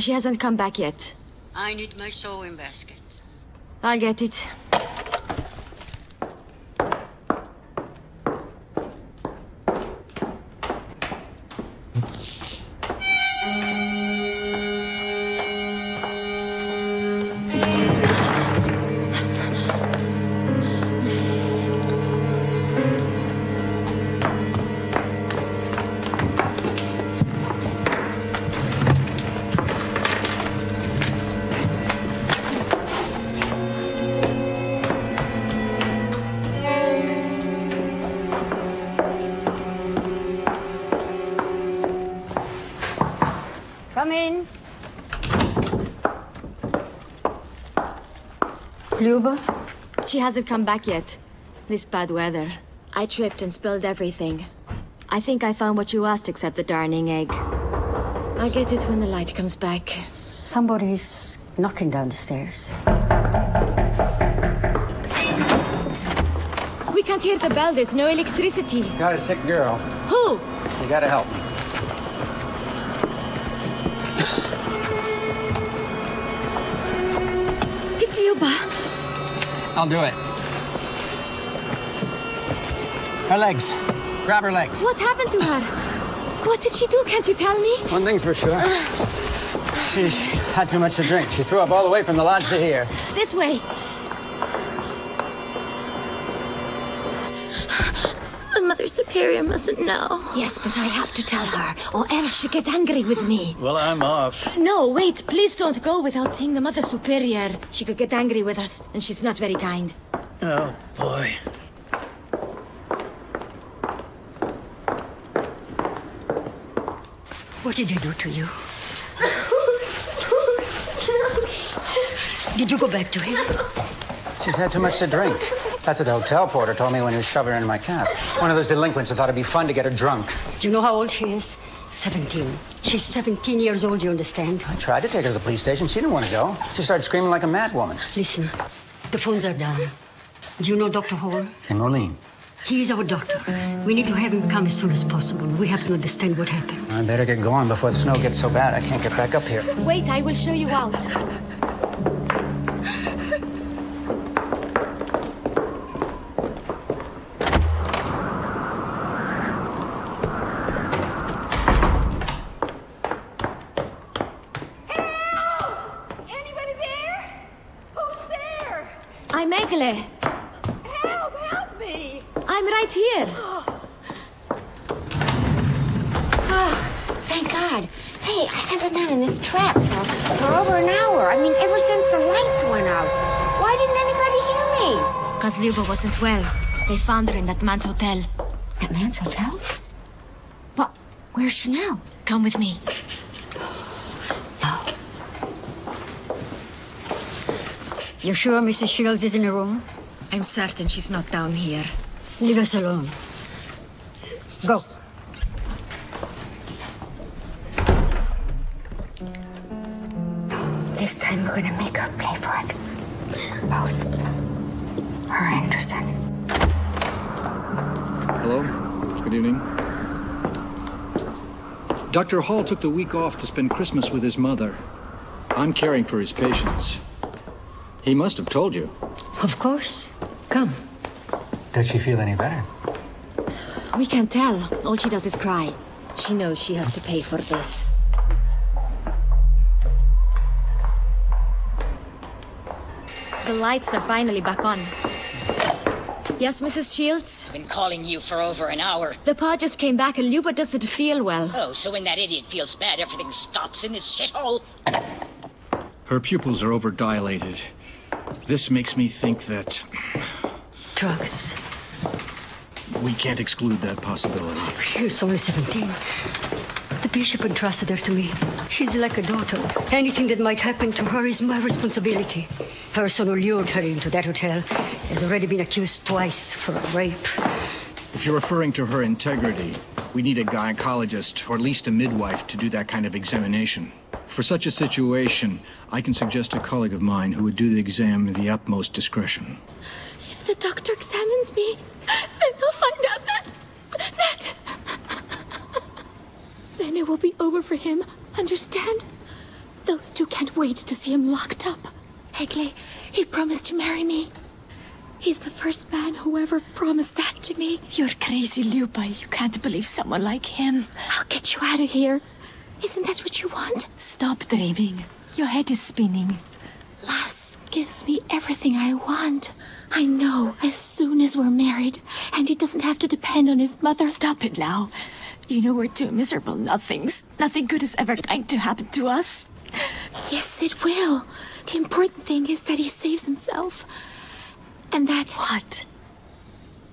She hasn't come back yet. I need my sewing basket. I'll get it. Come in. Luba? She hasn't come back yet. This bad weather. I tripped and spilled everything. I think I found what you asked except the darning egg. I'll get it when the light comes back. Somebody's knocking down the stairs. We can't hear the bell. There's no electricity. Got a sick girl. Who? You gotta help me. It's Luba. I'll do it. Her legs. Grab her legs. What happened to her? What did she do? Can't you tell me? One thing's for sure. She's had too much to drink. She threw up all the way from the lodge to here. This way. The Mother Superior mustn't know. Yes, but I have to tell her, or else she'll get angry with me. Well, I'm off. No, wait. Please don't go without seeing the Mother Superior. She could get angry with us, and she's not very kind. Oh, boy. What did he do to you? Did you go back to him? She's had too much to drink. That's what the hotel porter told me when he was shoving her into my cab. One of those delinquents who thought it'd be fun to get her drunk. Do you know how old she is? 17. She's 17 years old, you understand? I tried to take her to the police station. She didn't want to go. She started screaming like a mad woman. Listen, the phones are down. Do you know Dr. Hall? Hey, Moline. He is our doctor. We need to have him come as soon as possible. We have to understand what happened. I better get going before the snow gets so bad I can't get back up here. Wait, I will show you out. I'm Egle. Help me! I'm right here. Oh, thank God. Hey, I have been down in this trap for over an hour. I mean, ever since the lights went out. Why didn't anybody hear me? Because Luba wasn't well. They found her in that man's hotel. That man's hotel? What? Where's she now? Come with me. No. You sure Mrs. Shields is in the room? I'm certain she's not down here. Leave us alone. Go. This time we're gonna make her pay for it. Both. Her and Tristan. Hello. Good evening. Dr. Hall took the week off to spend Christmas with his mother. I'm caring for his patients. He must have told you. Of course. Come. Does she feel any better? We can't tell. All she does is cry. She knows she has to pay for this. The lights are finally back on. Yes, Mrs. Shields? I've been calling you for over an hour. The pa just came back and Luba doesn't feel well. Oh, so when that idiot feels bad, everything stops in this shithole? Her pupils are overdilated. This makes me think that Drugs. we can't exclude that possibility. She's only 17. The bishop entrusted her to me. She's like a daughter. Anything that might happen to her is my responsibility. The person who lured her into that hotel has already been accused twice for rape. If you're referring to her integrity, we need a gynecologist or at least a midwife to do that kind of examination. For such a situation, I can suggest a colleague of mine who would do the exam with the utmost discretion. If the doctor examines me, then he'll find out that... Then it will be over for him. Understand? Those two can't wait to see him locked up. Egley, he promised to marry me. He's the first man who ever promised that to me. You're crazy, Lupa. You can't believe someone like him. I'll get you out of here. Isn't that what you want? Stop dreaming. Your head is spinning. Lass gives me everything I want. I know as soon as we're married, and he doesn't have to depend on his mother. Stop it now. You know we're two miserable nothings. Nothing good is ever going to happen to us. Yes, it will. The important thing is that he saves himself. And that... What?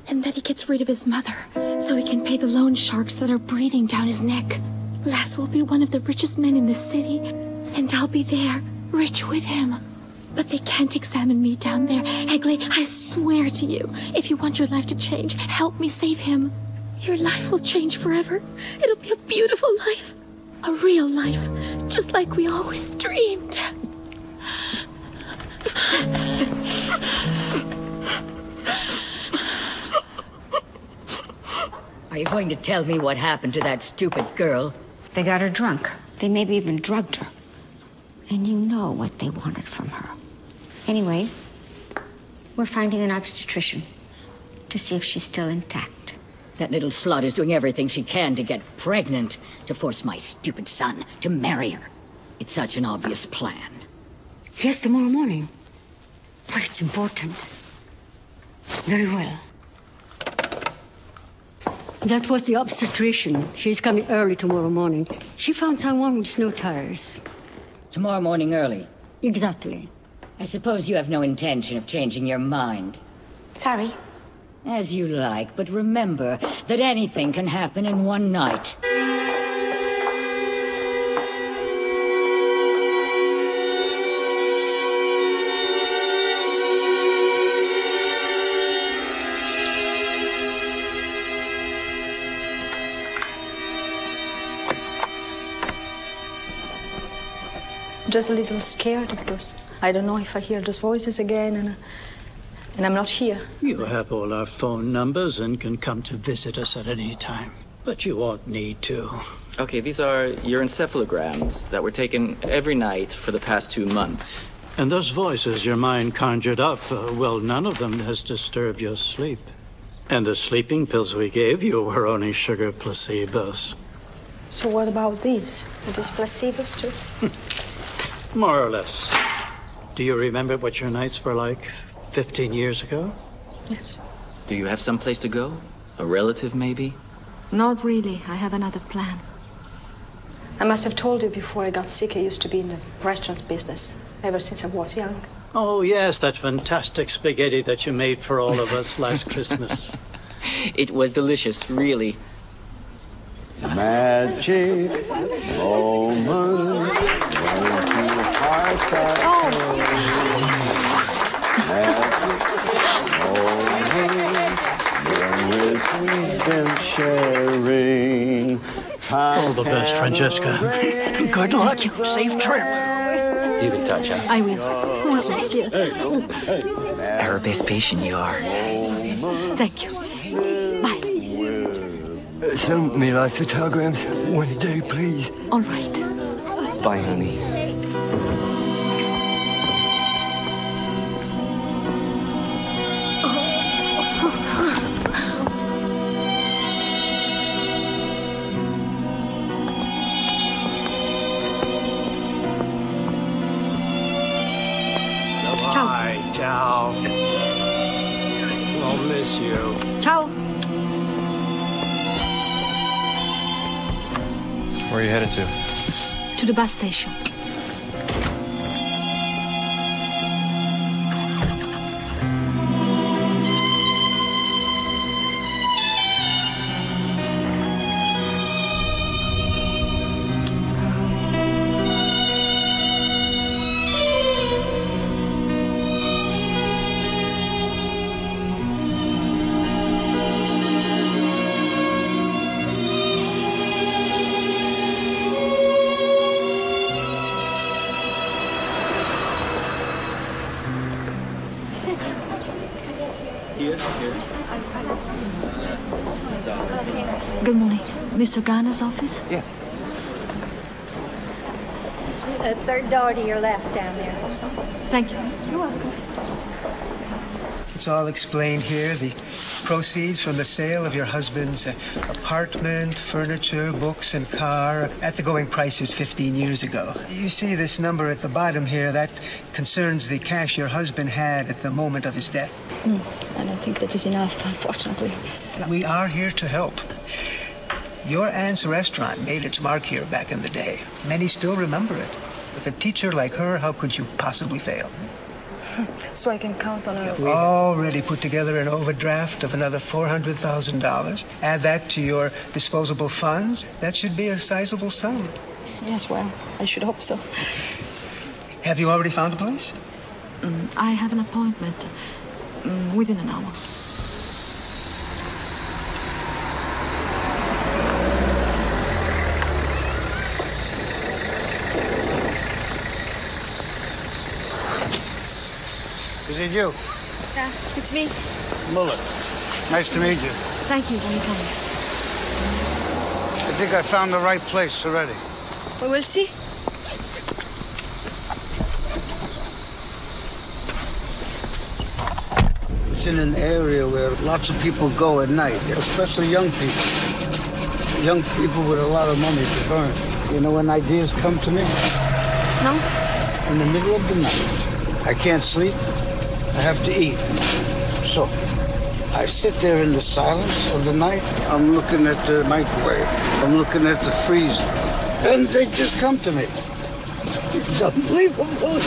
And that he gets rid of his mother, so he can pay the loan sharks that are breathing down his neck. Lass will be one of the richest men in the city, and I'll be there, rich with him. But they can't examine me down there. Egley, I swear to you, if you want your life to change, help me save him. Your life will change forever. It'll be a beautiful life. A real life, just like we always dreamed. Are you going to tell me what happened to that stupid girl? They got her drunk. They maybe even drugged her. And you know what they wanted from her. Anyway, we're finding an obstetrician to see if she's still intact. That little slut is doing everything she can to get pregnant, to force my stupid son to marry her. It's such an obvious plan. Yes, tomorrow morning. But it's important. Very well. That was the obstetrician. She's coming early tomorrow morning. She found someone with snow tires. Tomorrow morning early. Exactly. I suppose you have no intention of changing your mind. Sorry. As you like, but remember that anything can happen in one night. Just a little scared because I don't know if I hear those voices again and I'm not here. You have all our phone numbers and can come to visit us at any time. But you won't need to. Okay, these are your encephalograms that were taken every night for the past 2 months. And those voices your mind conjured up, well, none of them has disturbed your sleep. And the sleeping pills we gave you were only sugar placebos. So what about these? Are these placebos too? More or less. Do you remember what your nights were like 15 years ago? Yes. Do you have someplace to go? A relative, maybe? Not really. I have another plan. I must have told you before I got sick, I used to be in the restaurant business, ever since I was young. Oh, yes, that fantastic spaghetti that you made for all of us last Christmas. It was delicious, really. Magic moment when two hearts are Magic moment when we've been sharing. All the best, Francesca. Good luck. Safe trip. Keep in touch, huh? I will. Yes. Therapist patient you are. Thank you. Bye. Send me life photograms when you do, please. All right. Bye, honey. Ciao. I'll miss you. Ciao. Where are you headed to? To the bus station. Good morning. Mr. Garner's office? Yeah. Third door to your left down there. Thank you. You're welcome. It's all explained here. The proceeds from the sale of your husband's apartment, furniture, books, and car at the going prices 15 years ago. You see this number at the bottom here, that concerns the cash your husband had at the moment of his death. I don't think that is enough, unfortunately. We are here to help. Your aunt's restaurant made its mark here back in the day. Many still remember it. With a teacher like her, how could you possibly fail? So I can count on her. We already put together an overdraft of another $400,000. Add that to your disposable funds. That should be a sizable sum. Yes, well, I should hope so. Have you already found a place? I have an appointment within an hour. Is it you? Yeah, it's me. Muller. Nice to meet you. Thank you, Johnny Thomas. I think I found the right place already. We will see. It's in an area where lots of people go at night, especially young people. Young people with a lot of money to burn. You know when ideas come to me? No? In the middle of the night. I can't sleep. I have to eat. So, I sit there in the silence of the night. I'm looking at the microwave. I'm looking at the freezer. And they just come to me. It's unbelievable.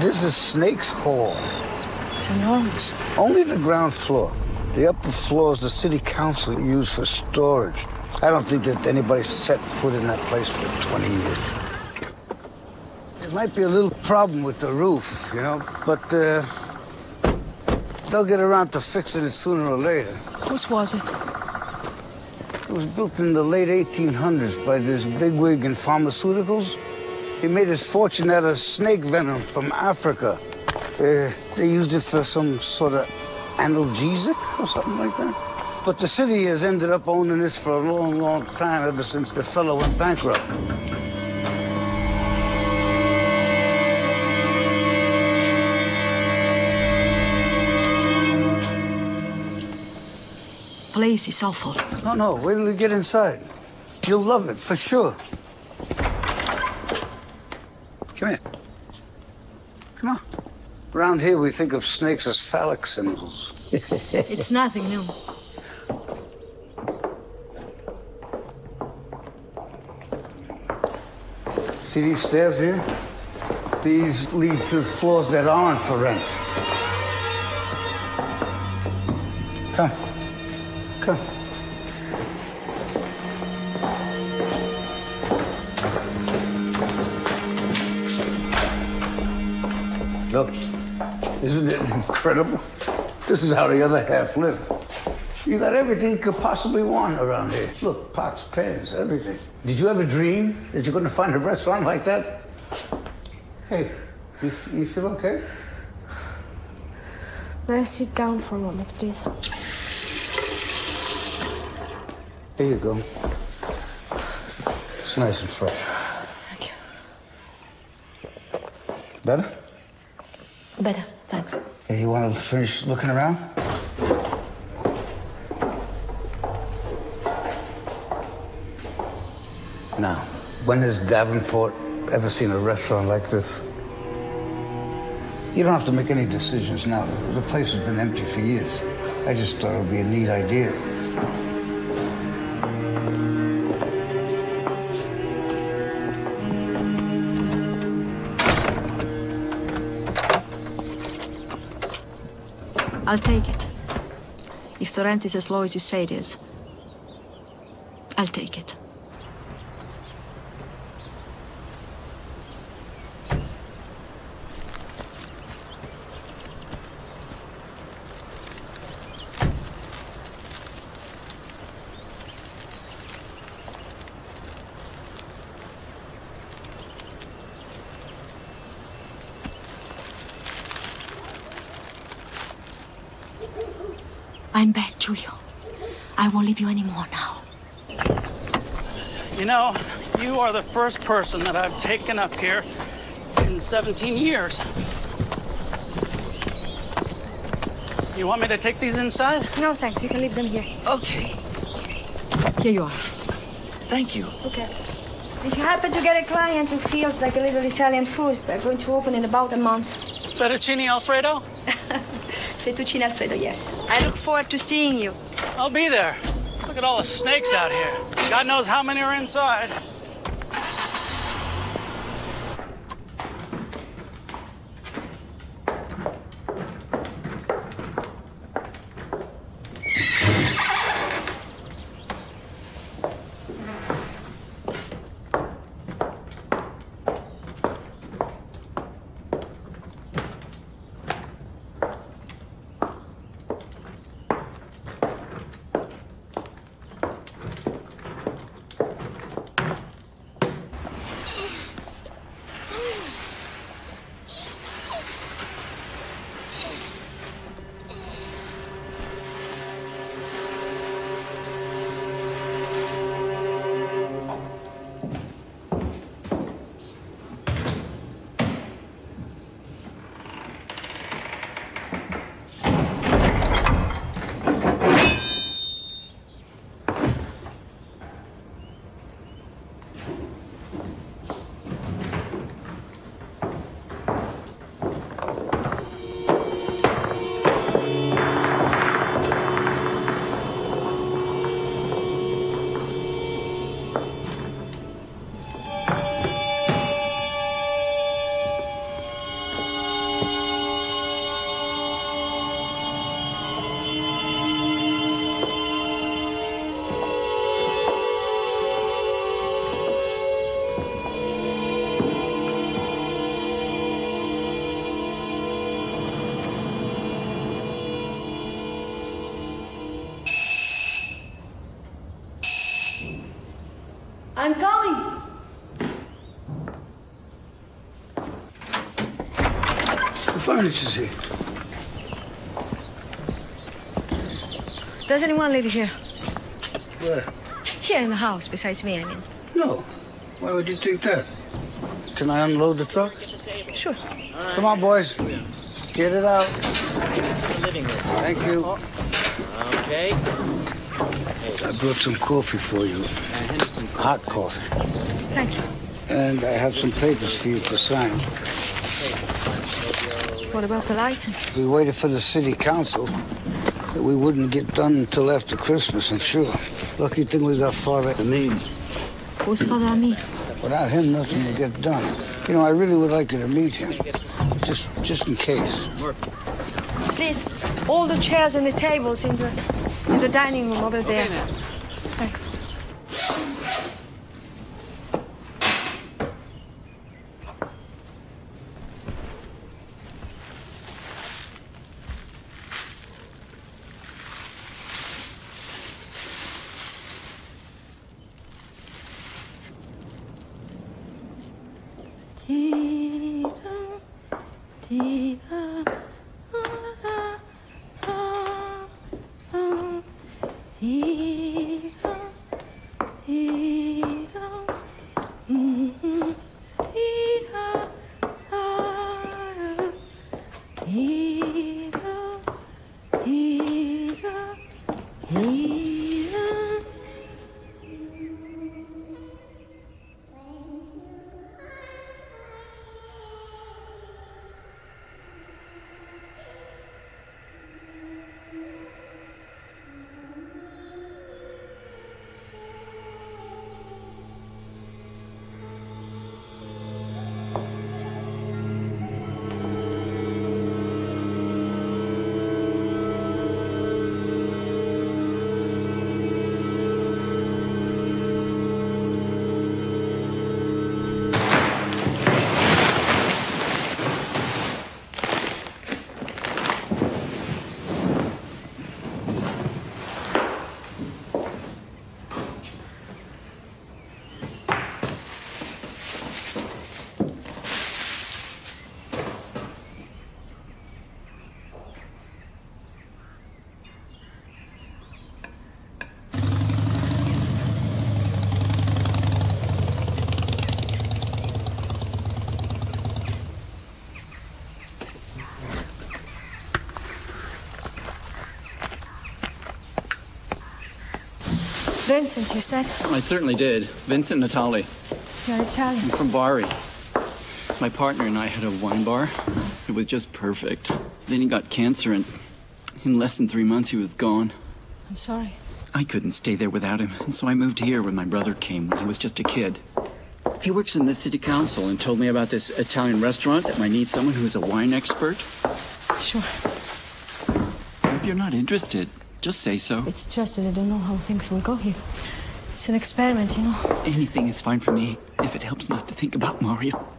This is Snake's Hall. Enormous. Only the ground floor. The upper floors the city council used for storage. I don't think that anybody set foot in that place for 20 years. There might be a little problem with the roof, you know, but they'll get around to fixing it sooner or later. Whose was it? It was built in the late 1800s by this bigwig in pharmaceuticals. He made his fortune out of snake venom from Africa. They used it for some sort of analgesic or something like that. But the city has ended up owning this for a long, long time, ever since the fellow went bankrupt. Place is awful. No, wait till we get inside. You'll love it, for sure. Come here. Come on. Around here, we think of snakes as phallic symbols. It's nothing new. See these stairs here? These lead to floors that aren't for rent. Come. Look, isn't it incredible? This is how the other half live. You got everything you could possibly want around here. Look, pots, pans, everything. Did you ever dream that you're going to find a restaurant like that? Hey, you feel okay? May I sit down for a moment, please? Here you go. It's nice and fresh. Thank you. Better? Better, thanks. Hey, you want to finish looking around? Now, when has Davenport ever seen a restaurant like this? You don't have to make any decisions now. The place has been empty for years. I just thought it would be a neat idea. I'll take it. If the rent is as low as you say it is, I'll take it. I'm back, Julio. I won't leave you anymore now. You know, you are the first person that I've taken up here in 17 years. You want me to take these inside? No, thanks. You can leave them here. Okay. Here you are. Thank you. Okay. If you happen to get a client who feels like a little Italian food, we're going to open in about a month. Fettuccine Alfredo? Fettuccine Alfredo, yes. I look forward to seeing you. I'll be there. Look at all the snakes out here. God knows how many are inside. I'm coming. The furniture's here. Does anyone live here? Where? Here in the house, besides me, I mean. No. Why would you think that? Can I unload the truck? Sure. Come on, boys. Get it out. The living room. Thank you. Okay. I brought some coffee for you. Hot coffee. Thank you. And I have some papers for you to sign. What about the license? We waited for the city council. That we wouldn't get done until after Christmas, I'm sure. Lucky thing we got Father Amin. Who's Father Amin? Without him, nothing would get done. You know, I really would like you to meet him. Just in case. Please, all the chairs and the tables in the dining room over there. Thanks. Vincent, you said? I certainly did. Vincent Natali. You're Italian. I'm from Bari. My partner and I had a wine bar. It was just perfect. Then he got cancer, and in less than 3 months, he was gone. I'm sorry. I couldn't stay there without him, and so I moved here when my brother came when he was just a kid. He works in the city council and told me about this Italian restaurant that might need someone who is a wine expert. Sure. If you're not interested, just say so. It's just that I don't know how things will go here. It's an experiment, you know. Anything is fine for me if it helps not to think about Mario.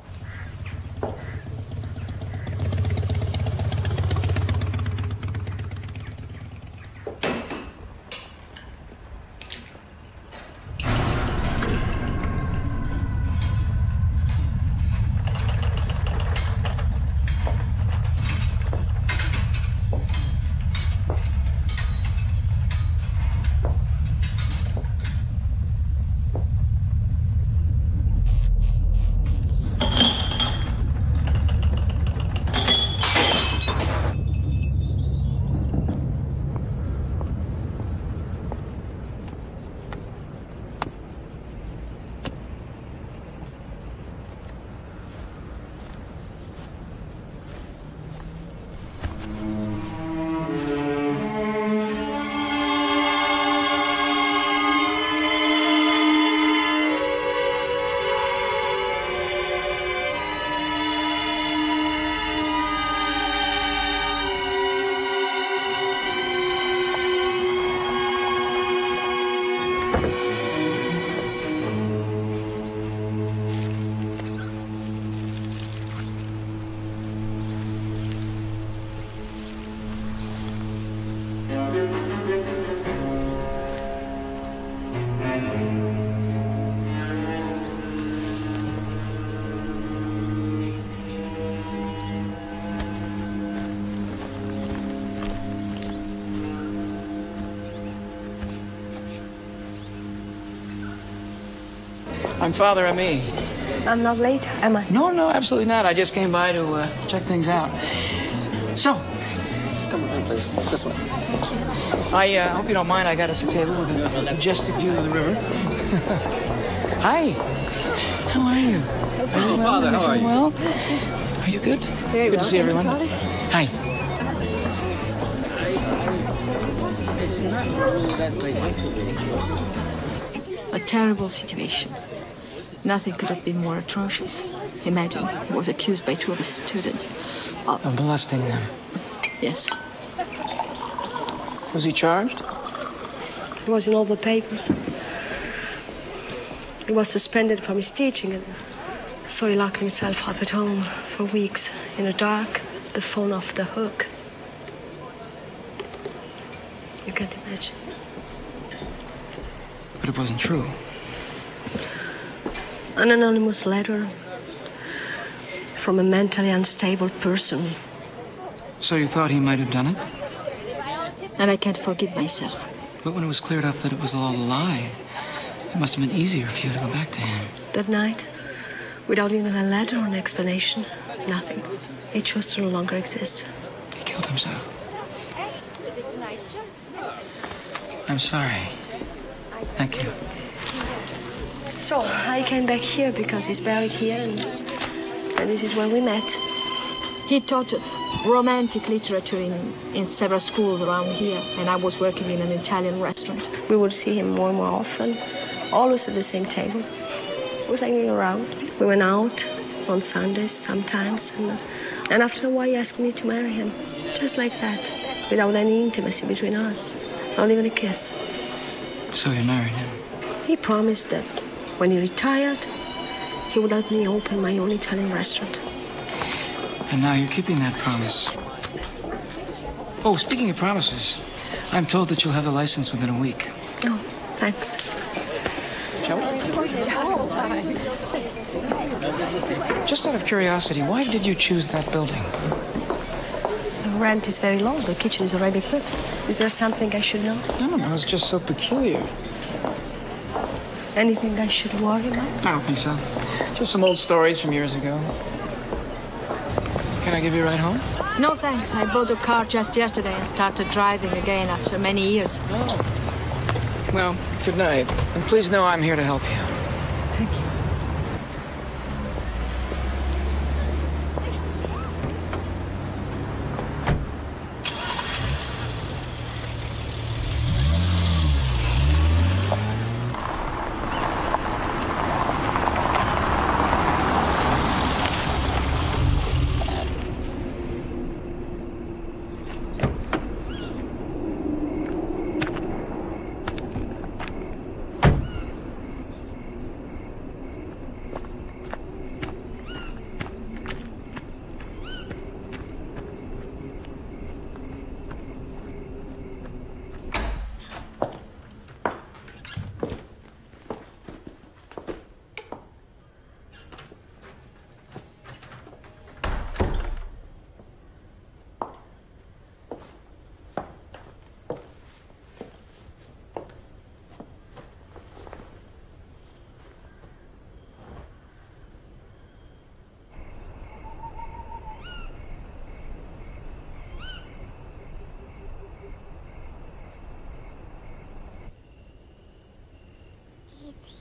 I'm Father Ami. I'm not late, am I? No, absolutely not. I just came by to check things out. So, come on, please. This way. I hope you don't mind. I got us a table with a majestic view of the river. Hi. How are you? Hello, Father. How are you? Well, are you good? Very good well. to see everyone. Hi. A terrible situation. Nothing could have been more atrocious. Imagine, he was accused by 2 of his students of molesting them. Yes. Was he charged? It was in all the papers. He was suspended from his teaching, and so he locked himself up at home for weeks in the dark, the phone off the hook. You can't imagine. But it wasn't true. An anonymous letter from a mentally unstable person. So you thought he might have done it? And I can't forgive myself. But when it was cleared up that it was all a lie, it must have been easier for you to go back to him. That night, without even a letter or an explanation, nothing. He chose to no longer exist. He killed himself. I'm sorry. Thank you. So, I came back here because he's buried here, and this is where we met. He taught romantic literature in several schools around here, and I was working in an Italian restaurant. We would see him more and more often, always at the same table. He was hanging around. We went out on Sundays sometimes, and after a while he asked me to marry him, just like that, without any intimacy between us, not even a kiss. So you married him? He promised that when he retired, he would let me open my own Italian restaurant. And now you're keeping that promise. Oh, speaking of promises, I'm told that you'll have the license within a week. Oh, thanks. Shall we? Just out of curiosity, why did you choose that building? The rent is very low. The kitchen is already equipped. Is there something I should know? No, it's just so peculiar. Anything I should worry about? I don't think so. Just some old stories from years ago. Can I give you a ride home? No, thanks. I bought a car just yesterday and started driving again after many years. Oh. Well, if Good night. And please know I'm here to help you. Thank you.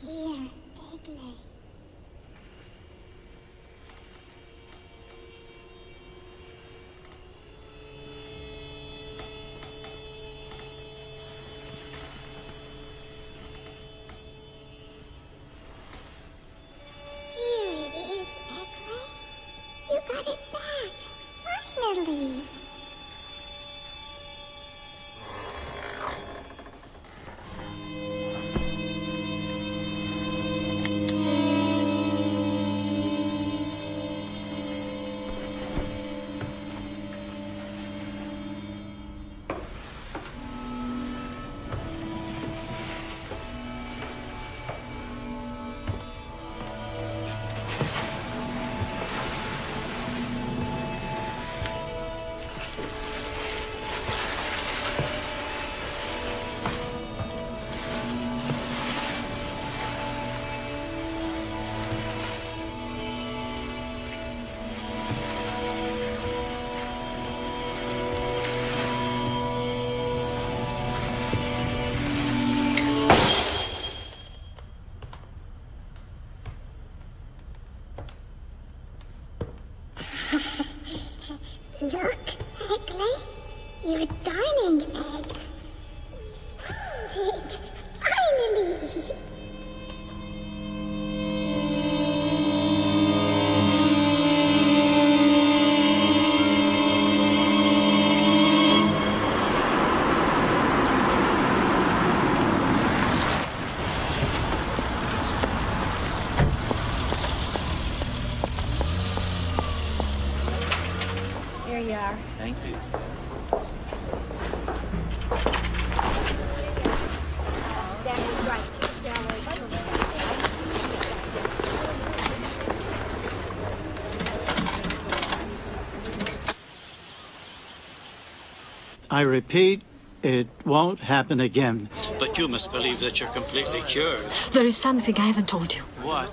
Here, Egley. You got it back. Finally. Look, Egley, your dining egg. Finally. Here you are. Thank you. I repeat, it won't happen again. But you must believe that you're completely cured. There is something I haven't told you. What?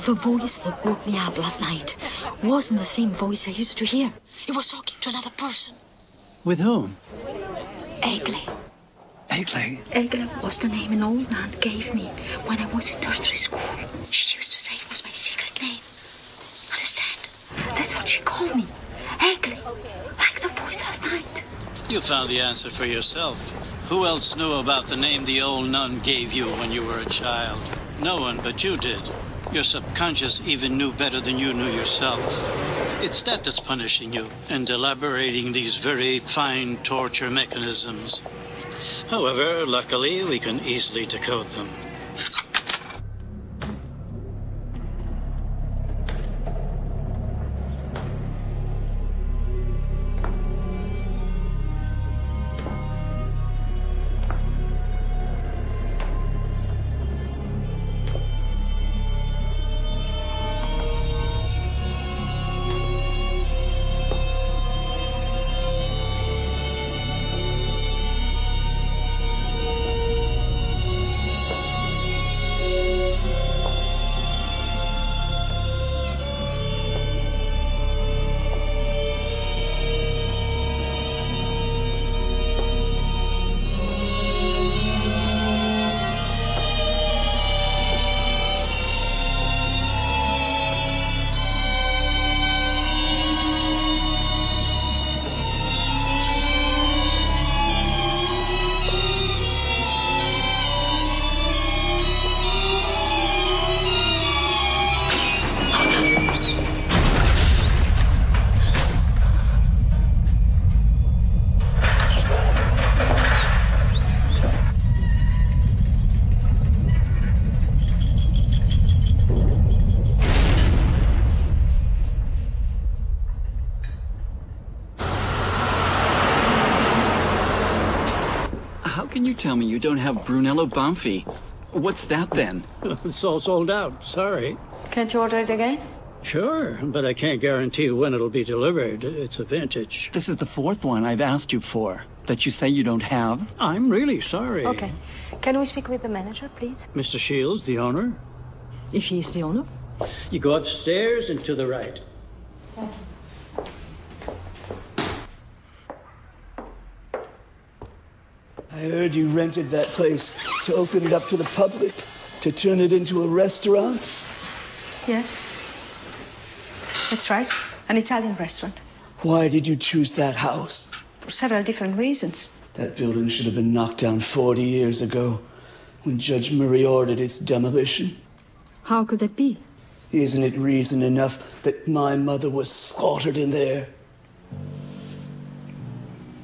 The voice that woke me up last night wasn't the same voice I used to hear. It was talking to another person. With whom? Egley. Egley? Egley was the name an old nun gave me when I was in nursery school. She used to say it was my secret name. Understand? That's what she called me. Egley. Like the voice last night. You found the answer for yourself. Who else knew about the name the old nun gave you when you were a child? No one but you did. Your subconscious even knew better than you knew yourself. It's that that's punishing you and elaborating these very fine torture mechanisms. However, luckily, we can easily decode them. tell me you don't have Brunello Banfi. What's that then? It's all sold out. Sorry. Can't you order it again? Sure, but I can't guarantee when it'll be delivered. It's a vintage. This is the fourth one I've asked you for that you say you don't have. I'm really sorry. Okay. Can we speak with the manager, please? Mr. Shields, the owner? If he is the owner? You go upstairs and to the right. I heard you rented that place to open it up to the public, to turn it into a restaurant. Yes. That's right. An Italian restaurant. Why did you choose that house? For several different reasons. That building should have been knocked down 40 years ago, when Judge Murray ordered its demolition. How could that be? Isn't it reason enough that my mother was slaughtered in there?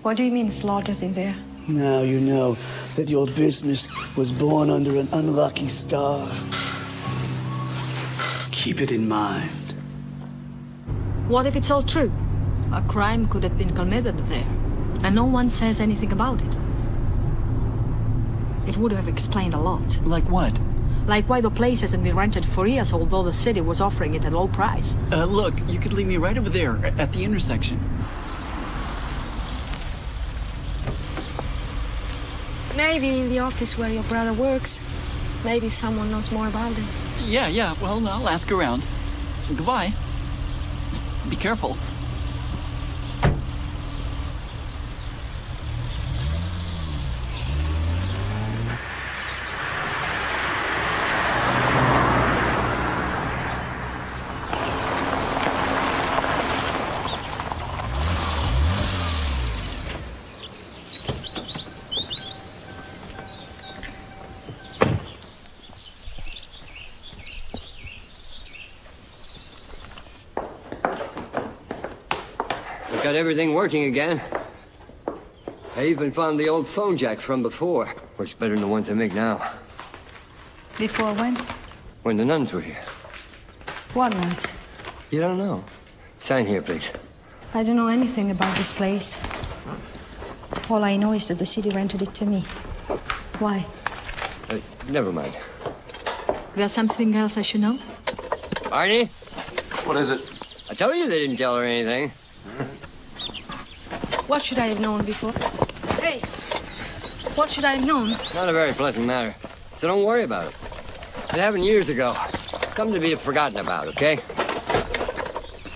What do you mean slaughtered in there? Now you know that your business was born under an unlucky star. Keep it in mind. What if it's all true? A crime could have been committed there, and no one says anything about it. It would have explained a lot. Like what? Like why the place hasn't been rented for years, although the city was offering it at low price. Look, you could leave me right over there at the intersection. Maybe in the office where your brother works. Maybe someone knows more about it. Yeah. Well, I'll ask around. Goodbye. Be careful. Got everything working again. I even found the old phone jacks from before. Works better than the ones I make now. Before when? When the nuns were here. What nuns? You don't know? Sign here, please. I don't know anything about this place. All I know is that the city rented it to me. Why? Never mind. There's something else I should know? Arnie? What is it? I told you they didn't tell her anything. What should I have known before? Hey! What should I have known? It's not a very pleasant matter, so don't worry about it. It happened years ago. Something to be forgotten about, okay?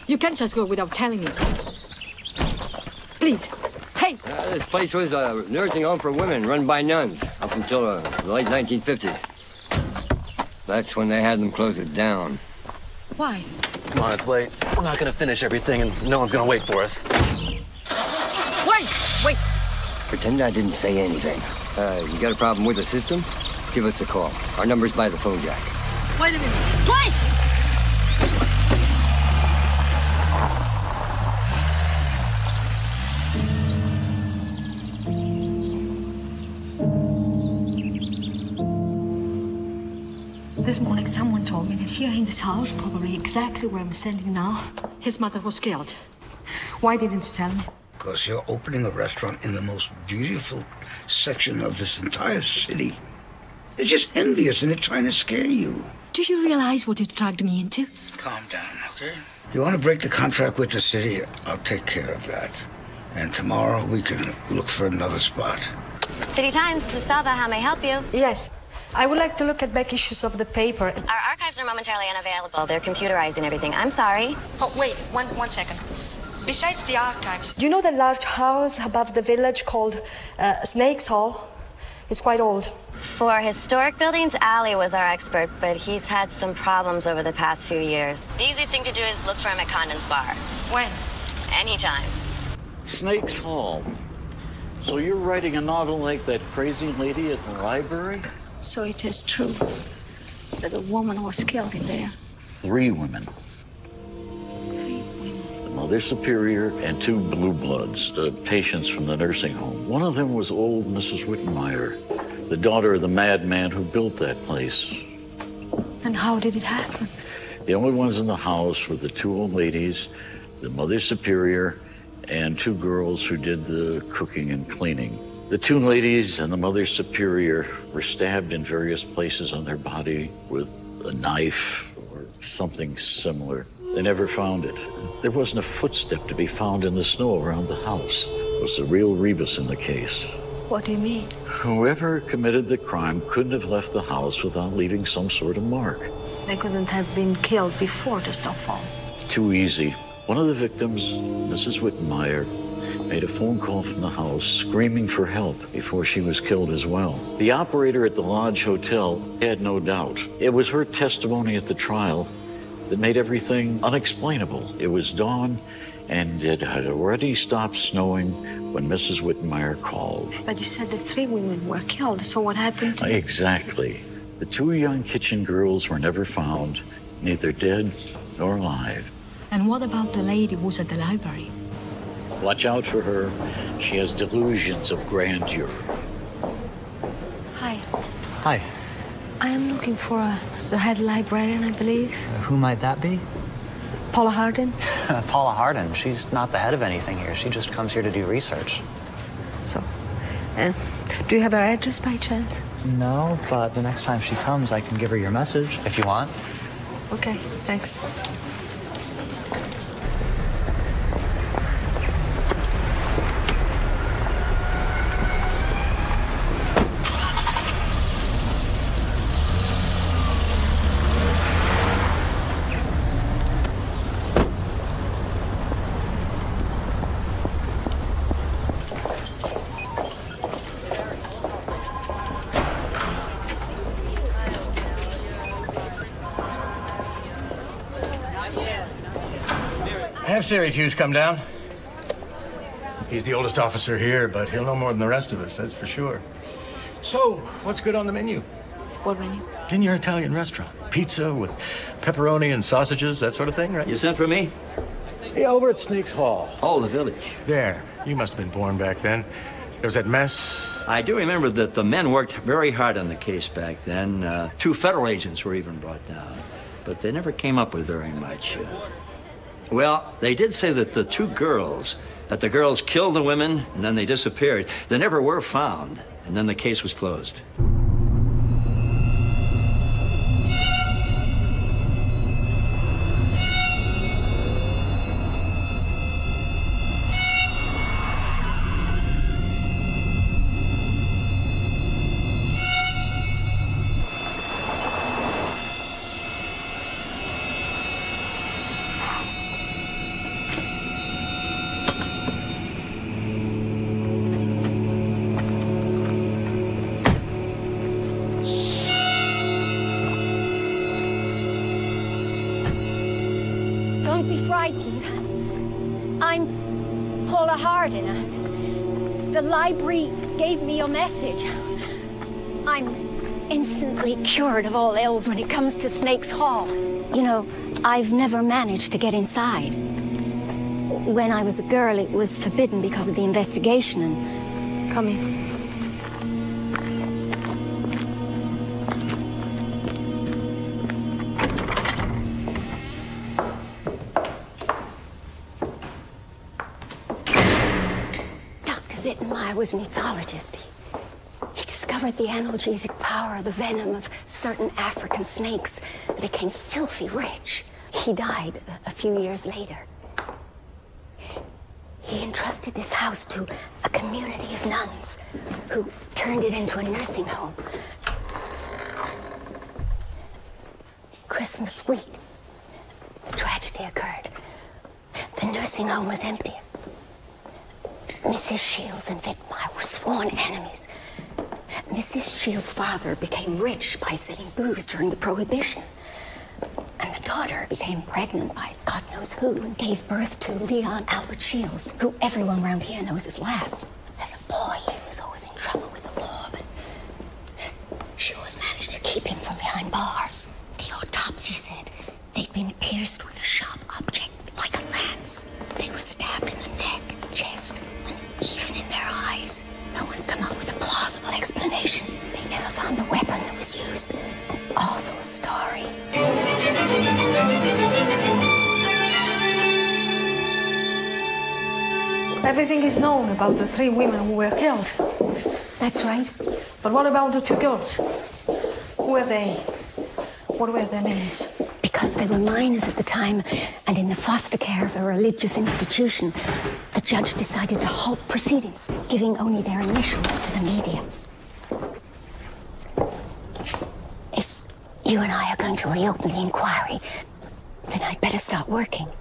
You can't just go without telling me. Please. Hey! This place was a nursing home for women run by nuns up until the late 1950s. That's when they had them close it down. Why? Come on, it's late. We're not going to finish everything, and no one's going to wait for us. Wait! Pretend I didn't say anything. You got a problem with the system? Give us a call. Our number's by the phone jack. Wait a minute. Wait! This morning someone told me that here in this house, probably exactly where I'm standing now, his mother was killed. Why didn't you tell me? Because you're opening a restaurant in the most beautiful section of this entire city. They're just envious and they're trying to scare you. Do you realize what you dragged me into? Calm down, okay? You want to break the contract with the city? I'll take care of that. And tomorrow we can look for another spot. City Times, Gustava, how may I help you? Yes. I would like to look at back issues of the paper. Our archives are momentarily unavailable. They're computerizing everything. I'm sorry. Oh, wait. One second. Besides the archives, do you know the large house above the village called Snake's Hall? It's quite old. For historic buildings, Ali was our expert, but he's had some problems over the past few years. The easiest thing to do is look for him at Condon's Bar. When? Anytime. Snake's Hall. So you're writing a novel like that crazy lady at the library? So it is true that a woman was killed in there. 3 women. The Mother Superior and 2 blue bloods, the patients from the nursing home. One of them was old Mrs. Wittenmeyer, the daughter of the madman who built that place. And how did it happen? The only ones in the house were the 2 old ladies, the Mother Superior, and 2 girls who did the cooking and cleaning. The two ladies and the Mother Superior were stabbed in various places on their body with a knife or something similar. They never found it. There wasn't a footstep to be found in the snow around the house. Was the real Rebus in the case? What do you mean? Whoever committed the crime couldn't have left the house without leaving some sort of mark. They couldn't have been killed before the snowfall. Too easy. One of the victims, Mrs. Wittenmeyer, made a phone call from the house screaming for help before she was killed as well. The operator at the Lodge Hotel had no doubt. It was her testimony at the trial that made everything unexplainable. It was dawn, and it had already stopped snowing when Mrs. Wittenmeyer called. But you said that 3 women were killed, so what happened to Exactly. The 2 young kitchen girls were never found, neither dead nor alive. And what about the lady who's at the library? Watch out for her. She has delusions of grandeur. Hi. Hi. I am looking for the head librarian, I believe. Who might that be? Paula Hardin? Paula Hardin. She's not the head of anything here. She just comes here to do research. So, do you have her address by chance? No, but the next time she comes, I can give her your message if you want. Okay, thanks. Have Syracuse come down. He's the oldest officer here, but he'll know more than the rest of us, that's for sure. So, what's good on the menu? What menu? In your Italian restaurant. Pizza with pepperoni and sausages, that sort of thing, right? You sent for me? Yeah, over at Snake's Hall. Oh, the village. There. You must have been born back then. There was that mess. I do remember that the men worked very hard on the case back then. 2 federal agents were even brought down. But they never came up with very much. Well, they did say that the 2 girls, that the girls killed the women and then they disappeared. They never were found, and then the case was closed. Don't be frightened. I'm Paula Hardin. The library gave me your message. I'm instantly cured of all ills when it comes to Snake's Hall. You know, I've never managed to get inside. When I was a girl, it was forbidden because of the investigation and... Come in. Wittenmeyer was an ethologist. He discovered the analgesic power of the venom of certain African snakes that became filthy rich. He died a few years later. He entrusted this house to a community of nuns who turned it into a nursing home. Christmas week, a tragedy occurred. The nursing home was empty. Mrs. Shields and Wittenmeyer were sworn enemies. Mrs. Shields' father became rich by selling booze during the Prohibition. And the daughter became pregnant by God knows who and gave birth to Leon Albert Shields, who everyone around here knows as Lass. As a boy, he was always in trouble with the law, but Shields managed to keep him from behind bars. The autopsy said they'd been pierced with a sharp object, like a lance. They were stabbed in the neck, chest, even in their eyes. No one's come up with a plausible explanation. They never found the weapon that was used. Awful story. Everything is known about the 3 women who were killed. That's right. But what about the 2 girls? Who were they? What were their names? Because they were minors at the time and in the foster care of a religious institution, the judge decided to halt proceedings, giving only their initials to the media. If you and I are going to reopen the inquiry, then I'd better start working.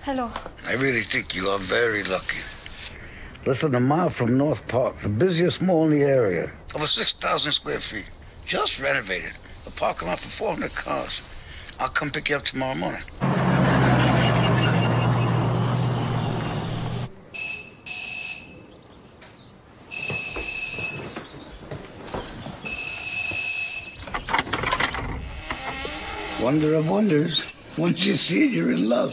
Hello. I really think you are very lucky. Less than a mile from North Park, the busiest mall in the area. Over 6,000 square feet. Just renovated. A parking lot for 400 cars. I'll come pick you up tomorrow morning. Wonder of wonders. Once you see it, you're in love.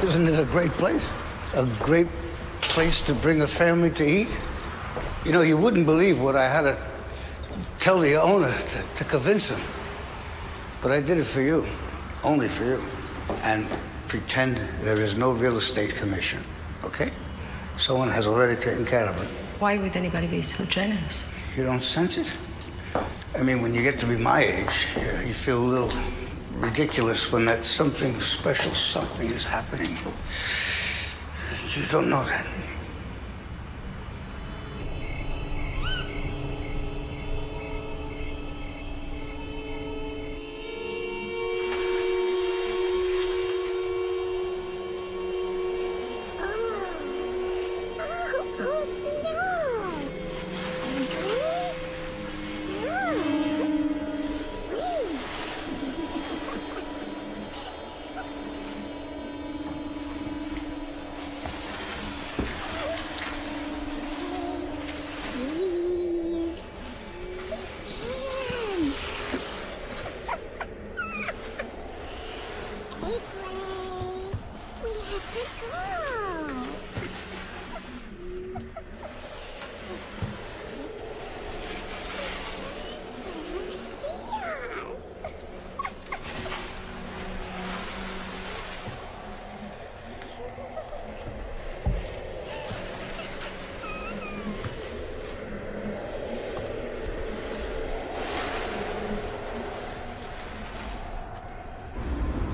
Isn't it a great place? A great place to bring a family to eat? You know, you wouldn't believe what I had to tell the owner to convince him. But I did it for you. Only for you. And pretend there is no real estate commission. Okay? Someone has already taken care of it. Why would anybody be so generous? You don't sense it? I mean, when you get to be my age, you feel a little ridiculous when that something special something is happening. You don't know that.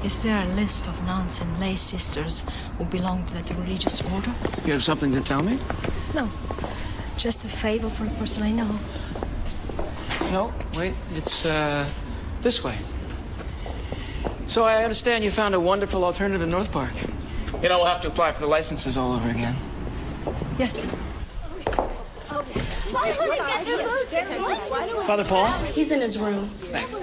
Is there a list of nuns and lay sisters who belong to that religious order? You have something to tell me? No. Just a favor for a person I know. No, wait, it's this way. So I understand you found a wonderful alternative in North Park. You know, we'll have to apply for the licenses all over again. Yes. Father Paul? He's in his room. Thanks.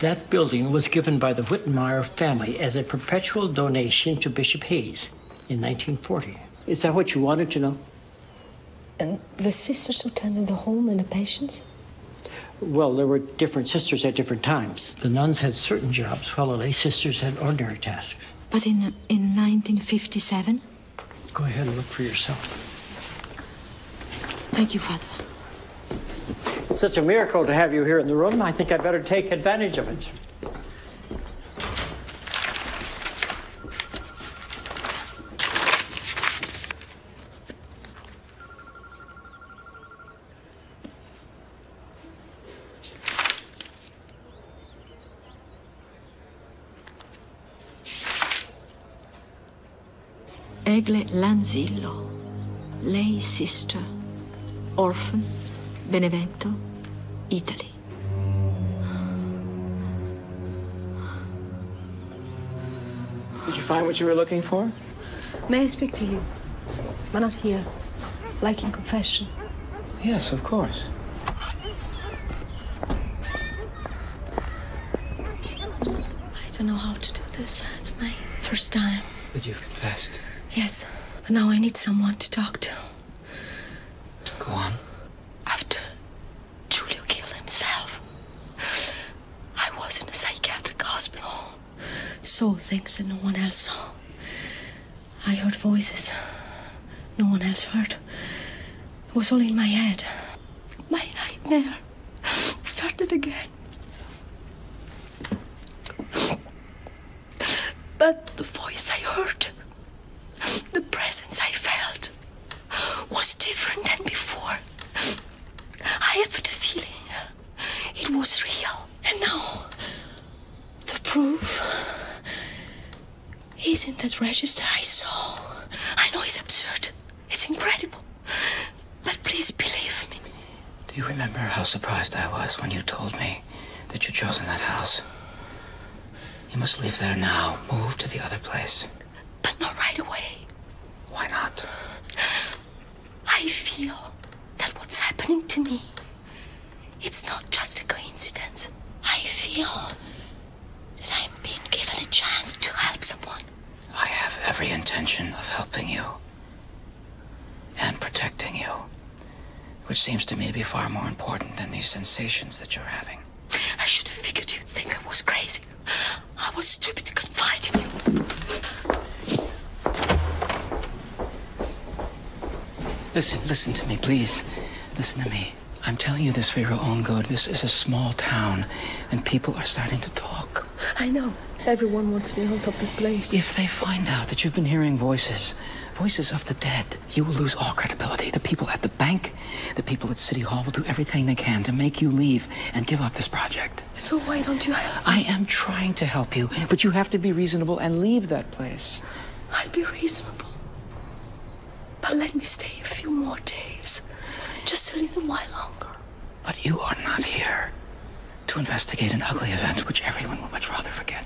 That building was given by the Whitmire family as a perpetual donation to Bishop Hayes in 1940. Is that what you wanted to know? And the sisters who tended the home and the patients? Well, there were different sisters at different times. The nuns had certain jobs, while the lay sisters had ordinary tasks. But in 1957? Go ahead and look for yourself. Thank you, Father. Such a miracle to have you here in the room. I think I'd better take advantage of it. Egle Lanzillo, lei sister, orphan, Benevento, Italy. Did you find what you were looking for? May I speak to you? But not here. Like in confession. Yes, of course. I don't know how to do this. It's my first time. But you've confessed. Yes. But now I need someone to talk to. Go on. After Giulio killed himself, I was in a psychiatric hospital. Saw things that no one else saw. I heard voices no one else heard. It was all in my head. My nightmare started again. But the voice I heard, the presence I felt, was different than before. I had the feeling it was real. And now, the proof is in that register I saw. I know it's absurd. It's incredible. But please believe me. Do you remember how surprised I was when you told me that you'd chosen that house? You must leave there now. Move to the other place. But not right away. Why not? I feel that what's happening to me, it's not just a coincidence. I feel that I'm being given a chance to help someone. I have every intention of helping you and protecting you, which seems to me to be far more important than these sensations that you're having. I should have figured you'd think I was crazy. I was stupid to confide in you. Listen to me, please. Listen to me. I'm telling you this for your own good. This is a small town, and people are starting to talk. I know. Everyone wants me out of this place. If they find out that you've been hearing voices of the dead, you will lose all credibility. The people at the bank, the people at City Hall will do everything they can to make you leave and give up this project. So why don't you help me? I am trying to help you, but you have to be reasonable and leave that place. I'll be reasonable. But let me stay a few more days. Just a little while longer. But you are not here to investigate an ugly event which everyone would much rather forget.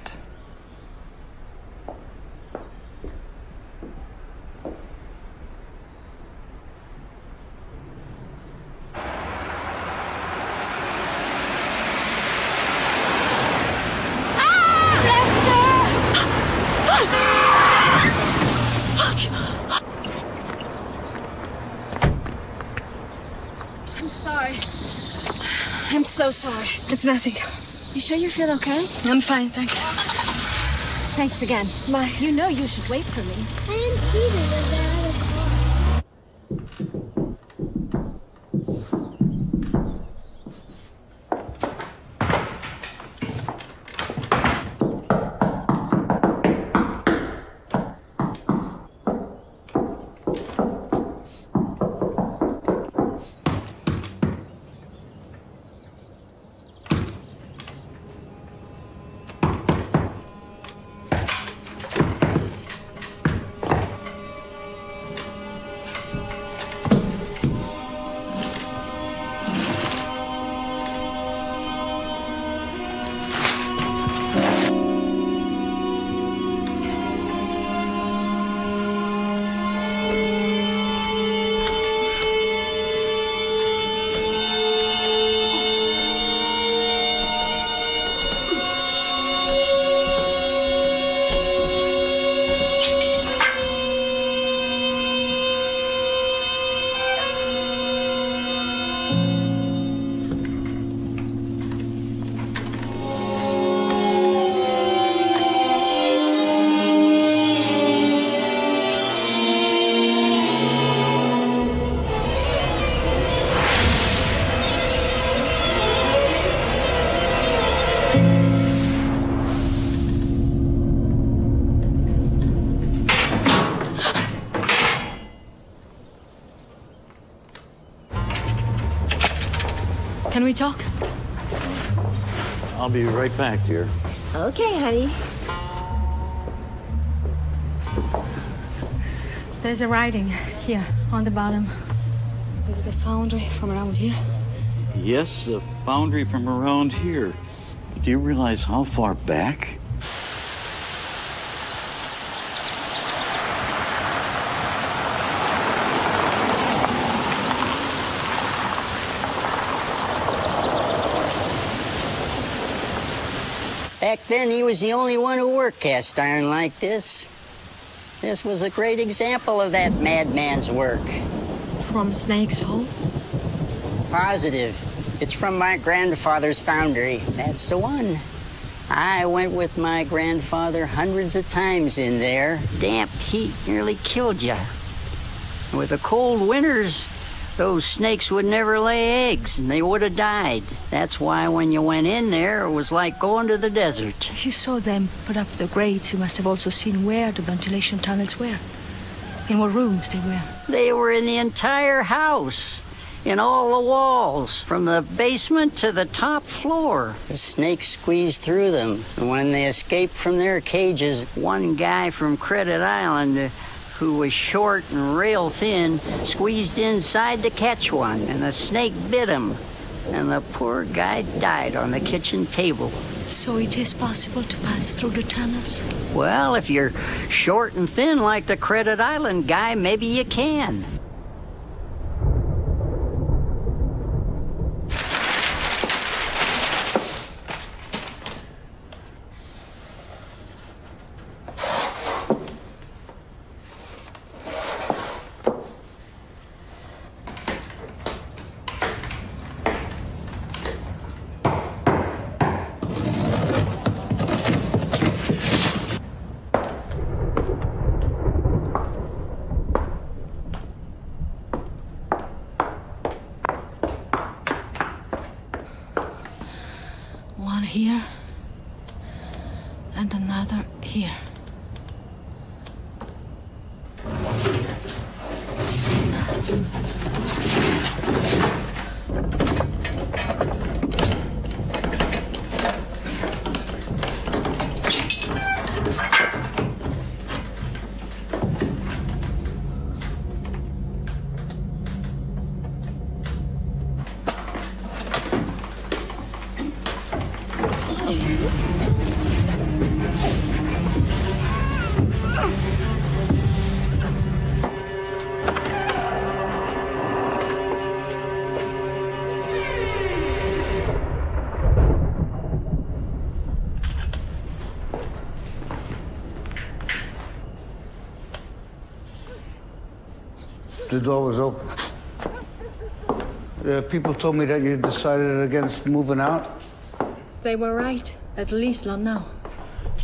I'm so sorry. It's nothing. You sure you feel okay? I'm fine, thank you. Thanks again. Bye. You know you should wait for me. I didn't see this. They're out of car. Can we talk? I'll be right back, dear. Okay, honey. There's a writing here on the bottom. Is it a foundry from around here? Yes, a foundry from around here. Do you realize how far back? Back then, he was the only one who worked cast iron like this. This was a great example of that madman's work. From Snake's Hole? Positive. It's from my grandfather's foundry. That's the one. I went with my grandfather hundreds of times in there. Damp heat nearly killed you. With the cold winters, those snakes would never lay eggs, and they would have died. That's why when you went in there, it was like going to the desert. If you saw them put up the grates, you must have also seen where the ventilation tunnels were. In what rooms they were. They were in the entire house, in all the walls, from the basement to the top floor. The snakes squeezed through them, and when they escaped from their cages, one guy from Credit Island, who was short and rail thin, squeezed inside to catch one, and the snake bit him, and the poor guy died on the kitchen table. So it is possible to pass through the tunnels? Well, if you're short and thin like the Credit Island guy, maybe you can. One here, and another here. The door was open. People told me that you decided against moving out. They were right, at least not now.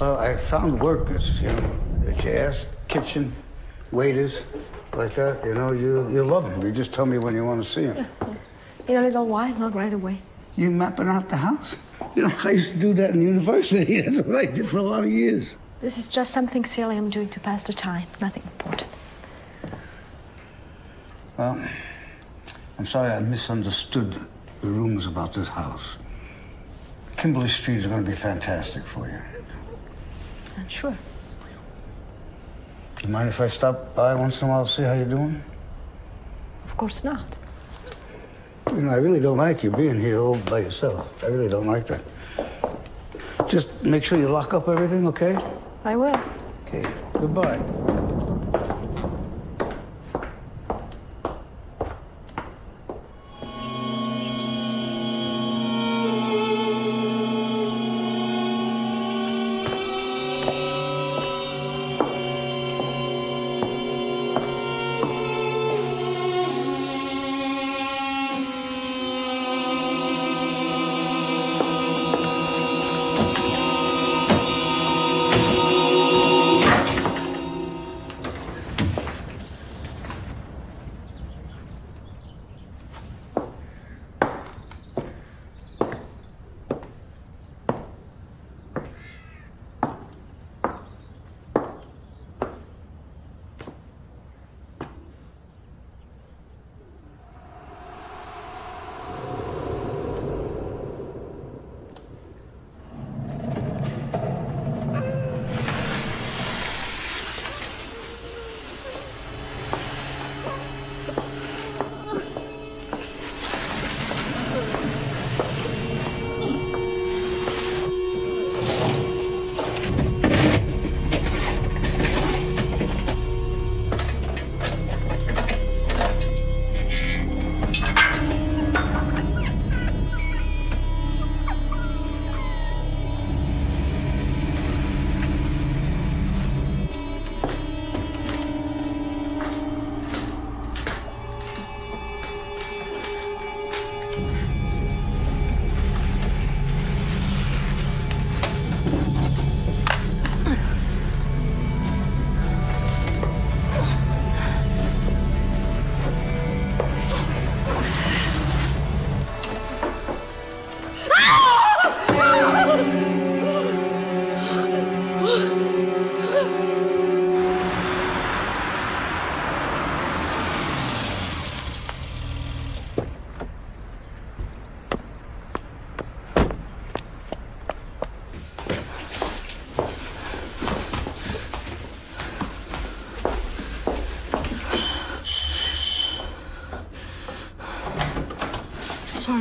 Well, I found workers, that you asked, kitchen, waiters, like that. You love them. You just tell me when you want to see them. In a little while, not right away. You mapping out the house? I used to do that in university. That's what I did for a lot of years. This is just something silly I'm doing to pass the time. Nothing important. Well, I'm sorry I misunderstood the rumors about this house. Kimberly Street is going to be fantastic for you. I'm sure. Do you mind if I stop by once in a while to see how you're doing? Of course not. I really don't like you being here all by yourself. I really don't like that. Just make sure you lock up everything, okay? I will. Okay. Goodbye.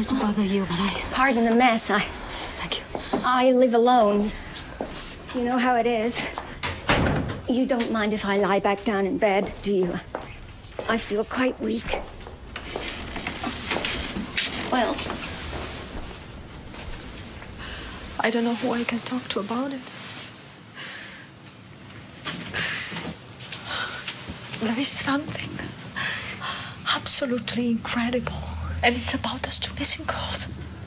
sorry to bother you, but Pardon the mess. Thank you. I live alone. You know how it is. You don't mind if I lie back down in bed, do you? I feel quite weak. Well, I don't know who I can talk to about it. There is something absolutely incredible, and it's about those two missing girls.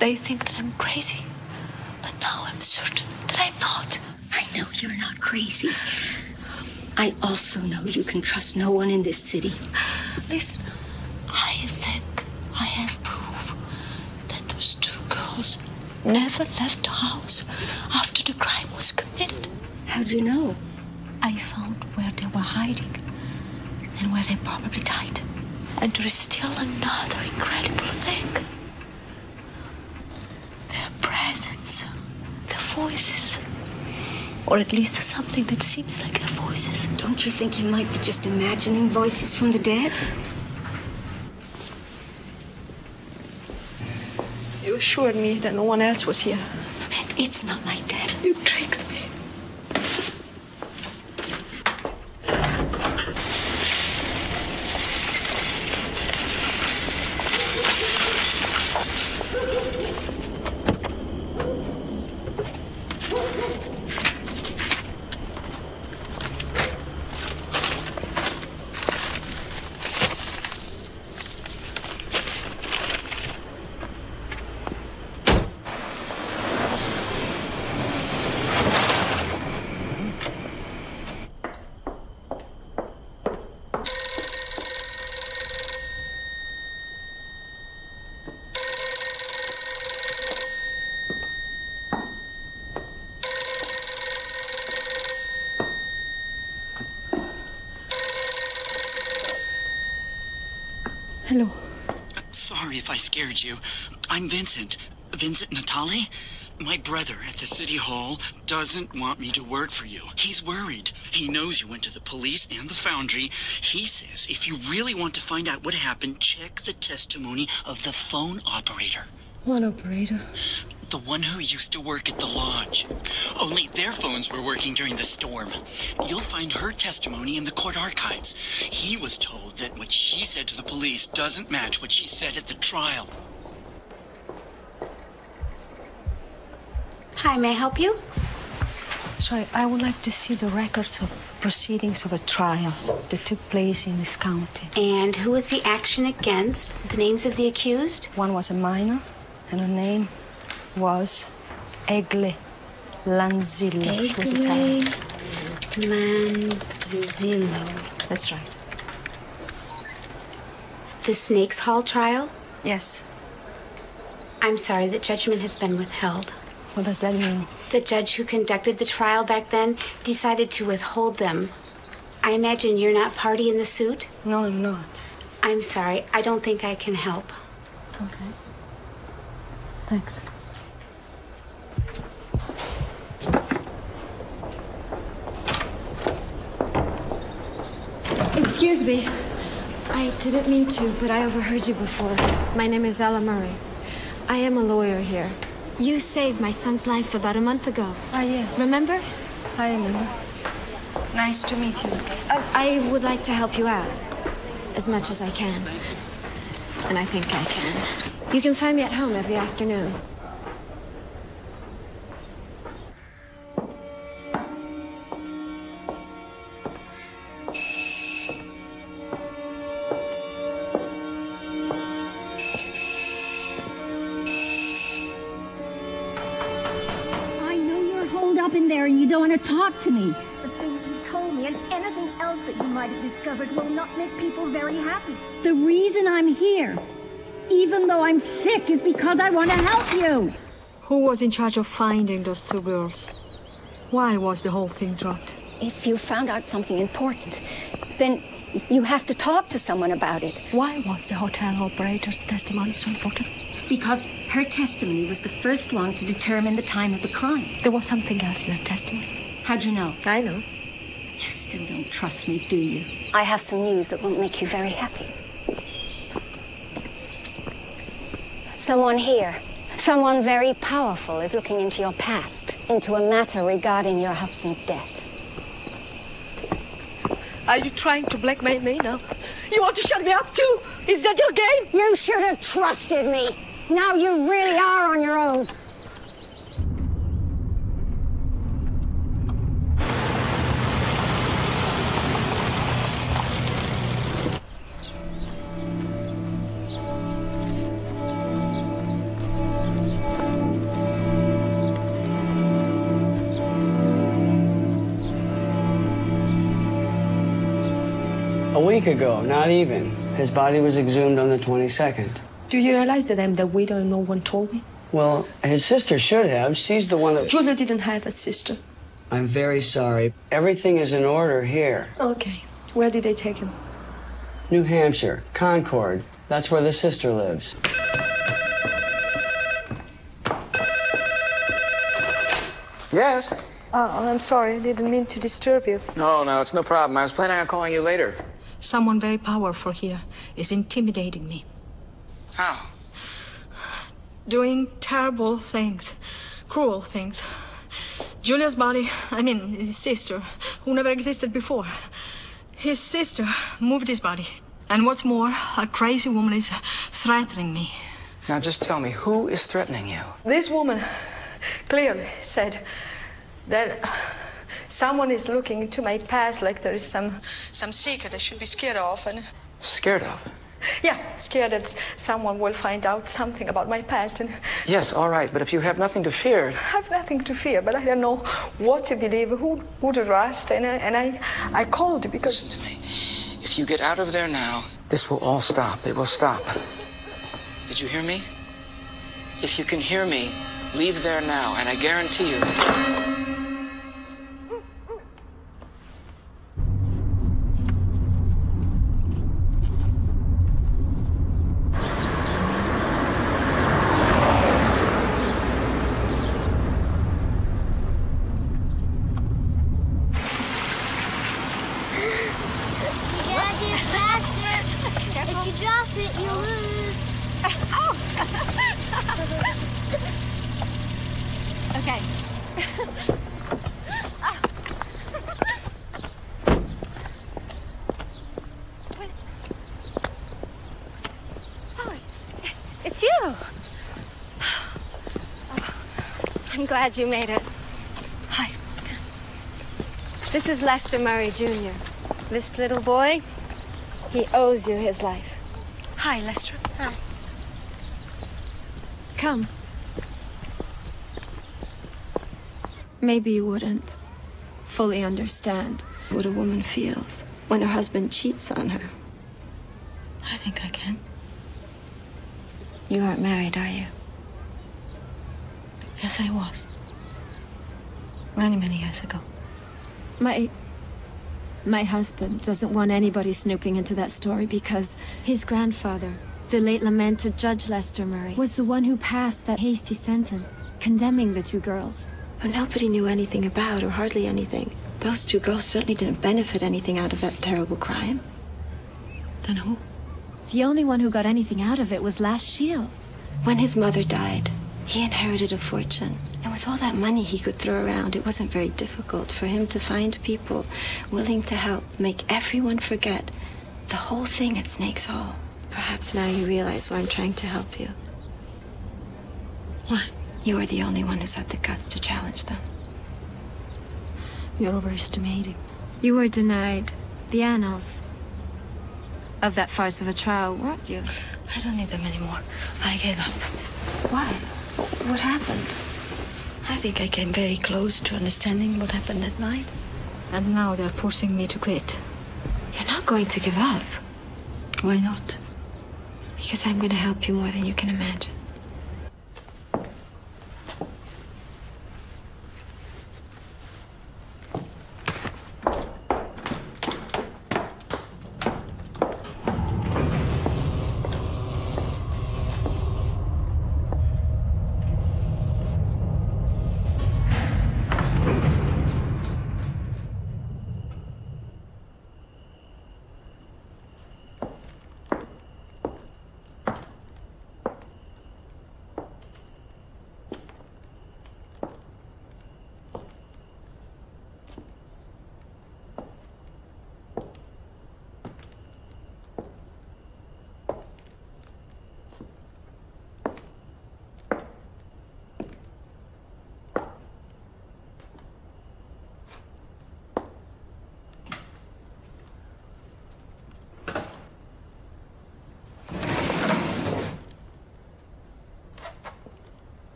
They think that I'm crazy, but now I'm certain that I'm not. I know you're not crazy. I also know you can trust no one in this city. Listen, I think I have proof that those two girls never left the house after the crime was committed. How do you know? I found where they were hiding and where they probably died. And there is still another incredible thing. Their presence, their voices. Or at least something that seems like their voices. Don't you think you might be just imagining voices from the dead? You assured me that no one else was here. It's not like that. You tricked me. Hello. Sorry if I scared you. I'm Vincent. Vincent Natale? My brother at the city hall doesn't want me to work for you. He's worried. He knows you went to the police and the foundry. He says if you really want to find out what happened, check the testimony of the phone operator. What operator? The one who used to work at the lodge. Only their phones were working during the storm. You'll find her testimony in the court archives. He was told that what she said to the police doesn't match what she said at the trial. Hi, may I help you? Sorry, I would like to see the records of proceedings of a trial that took place in this county. And who was the action against? The names of the accused? One was a minor, and her name was Egle Lanzillo. Egle Lanzillo. That's right. The Snakes Hall trial? Yes. I'm sorry, the judgment has been withheld. What does that mean? The judge who conducted the trial back then decided to withhold them. I imagine you're not party in the suit? No, I'm not. I'm sorry. I don't think I can help. Okay. Thanks. Excuse me. I didn't mean to, but I overheard you before. My name is Ella Murray. I am a lawyer here. You saved my son's life about a month ago. Yes. Remember? I remember. Nice to meet you. I would like to help you out as much as I can. And I think I can. You can find me at home every afternoon. In there and you don't want to talk to me. The things you told me and anything else that you might have discovered will not make people very happy. The reason I'm here, even though I'm sick, is because I want to help you. Who was in charge of finding those two girls? Why was the whole thing dropped? If you found out something important, then you have to talk to someone about it. Why was the hotel operator's testimony so important? Because her testimony was the first one to determine the time of the crime. There was something else in her testimony. How'd you know? I know. You still don't trust me, do you? I have some news that won't make you very happy. Someone here, someone very powerful, is looking into your past, into a matter regarding your husband's death. Are you trying to blackmail me now? You want to shut me up too? Is that your game? You should have trusted me. Now you really are on your own. A week ago, not even. His body was exhumed on the 22nd. Do you realize that I'm the widow and no one told me? Well, his sister should have. She's the one that... Julia didn't have a sister. I'm very sorry. Everything is in order here. Okay. Where did they take him? New Hampshire, Concord. That's where the sister lives. Yes? I'm sorry. I didn't mean to disturb you. No, it's no problem. I was planning on calling you later. Someone very powerful here is intimidating me. How? Doing terrible things. Cruel things. Julia's body, his sister, who never existed before. His sister moved his body. And what's more, a crazy woman is threatening me. Now just tell me, who is threatening you? This woman clearly said that someone is looking into my past like there is some secret I should be scared of. And Scared of? yeah, scared that someone will find out something about my past. And Yes, all right, but if you have nothing to fear... I have nothing to fear, but I don't know what to believe, who to trust, and I called because... Listen to me. If you get out of there now, this will all stop. It will stop. Did you hear me? If you can hear me, leave there now, and I guarantee you... I'm glad you made it. Hi. This is Lester Murray, Jr. This little boy, he owes you his life. Hi, Lester. Hi. Come. Maybe you wouldn't fully understand what a woman feels when her husband cheats on her. I think I can. You aren't married, are you? Yes, I was. Many, many years ago. My husband doesn't want anybody snooping into that story because his grandfather, the late lamented Judge Lester Murray, was the one who passed that hasty sentence condemning the two girls. But nobody knew anything about, or hardly anything. Those two girls certainly didn't benefit anything out of that terrible crime. Then who? The only one who got anything out of it was Les Shields. When his mother died, he inherited a fortune. And with all that money he could throw around, it wasn't very difficult for him to find people willing to help make everyone forget the whole thing at Snake's Hall. Perhaps now you realize why I'm trying to help you. Why? You are the only one who's had the guts to challenge them. You're overestimating. You were denied the annals of that farce of a trial, weren't you? I don't need them anymore. I gave up. Why? What happened? I think I came very close to understanding what happened that night. And now they're forcing me to quit. You're not going to give up. Why not? Because I'm going to help you more than you can imagine.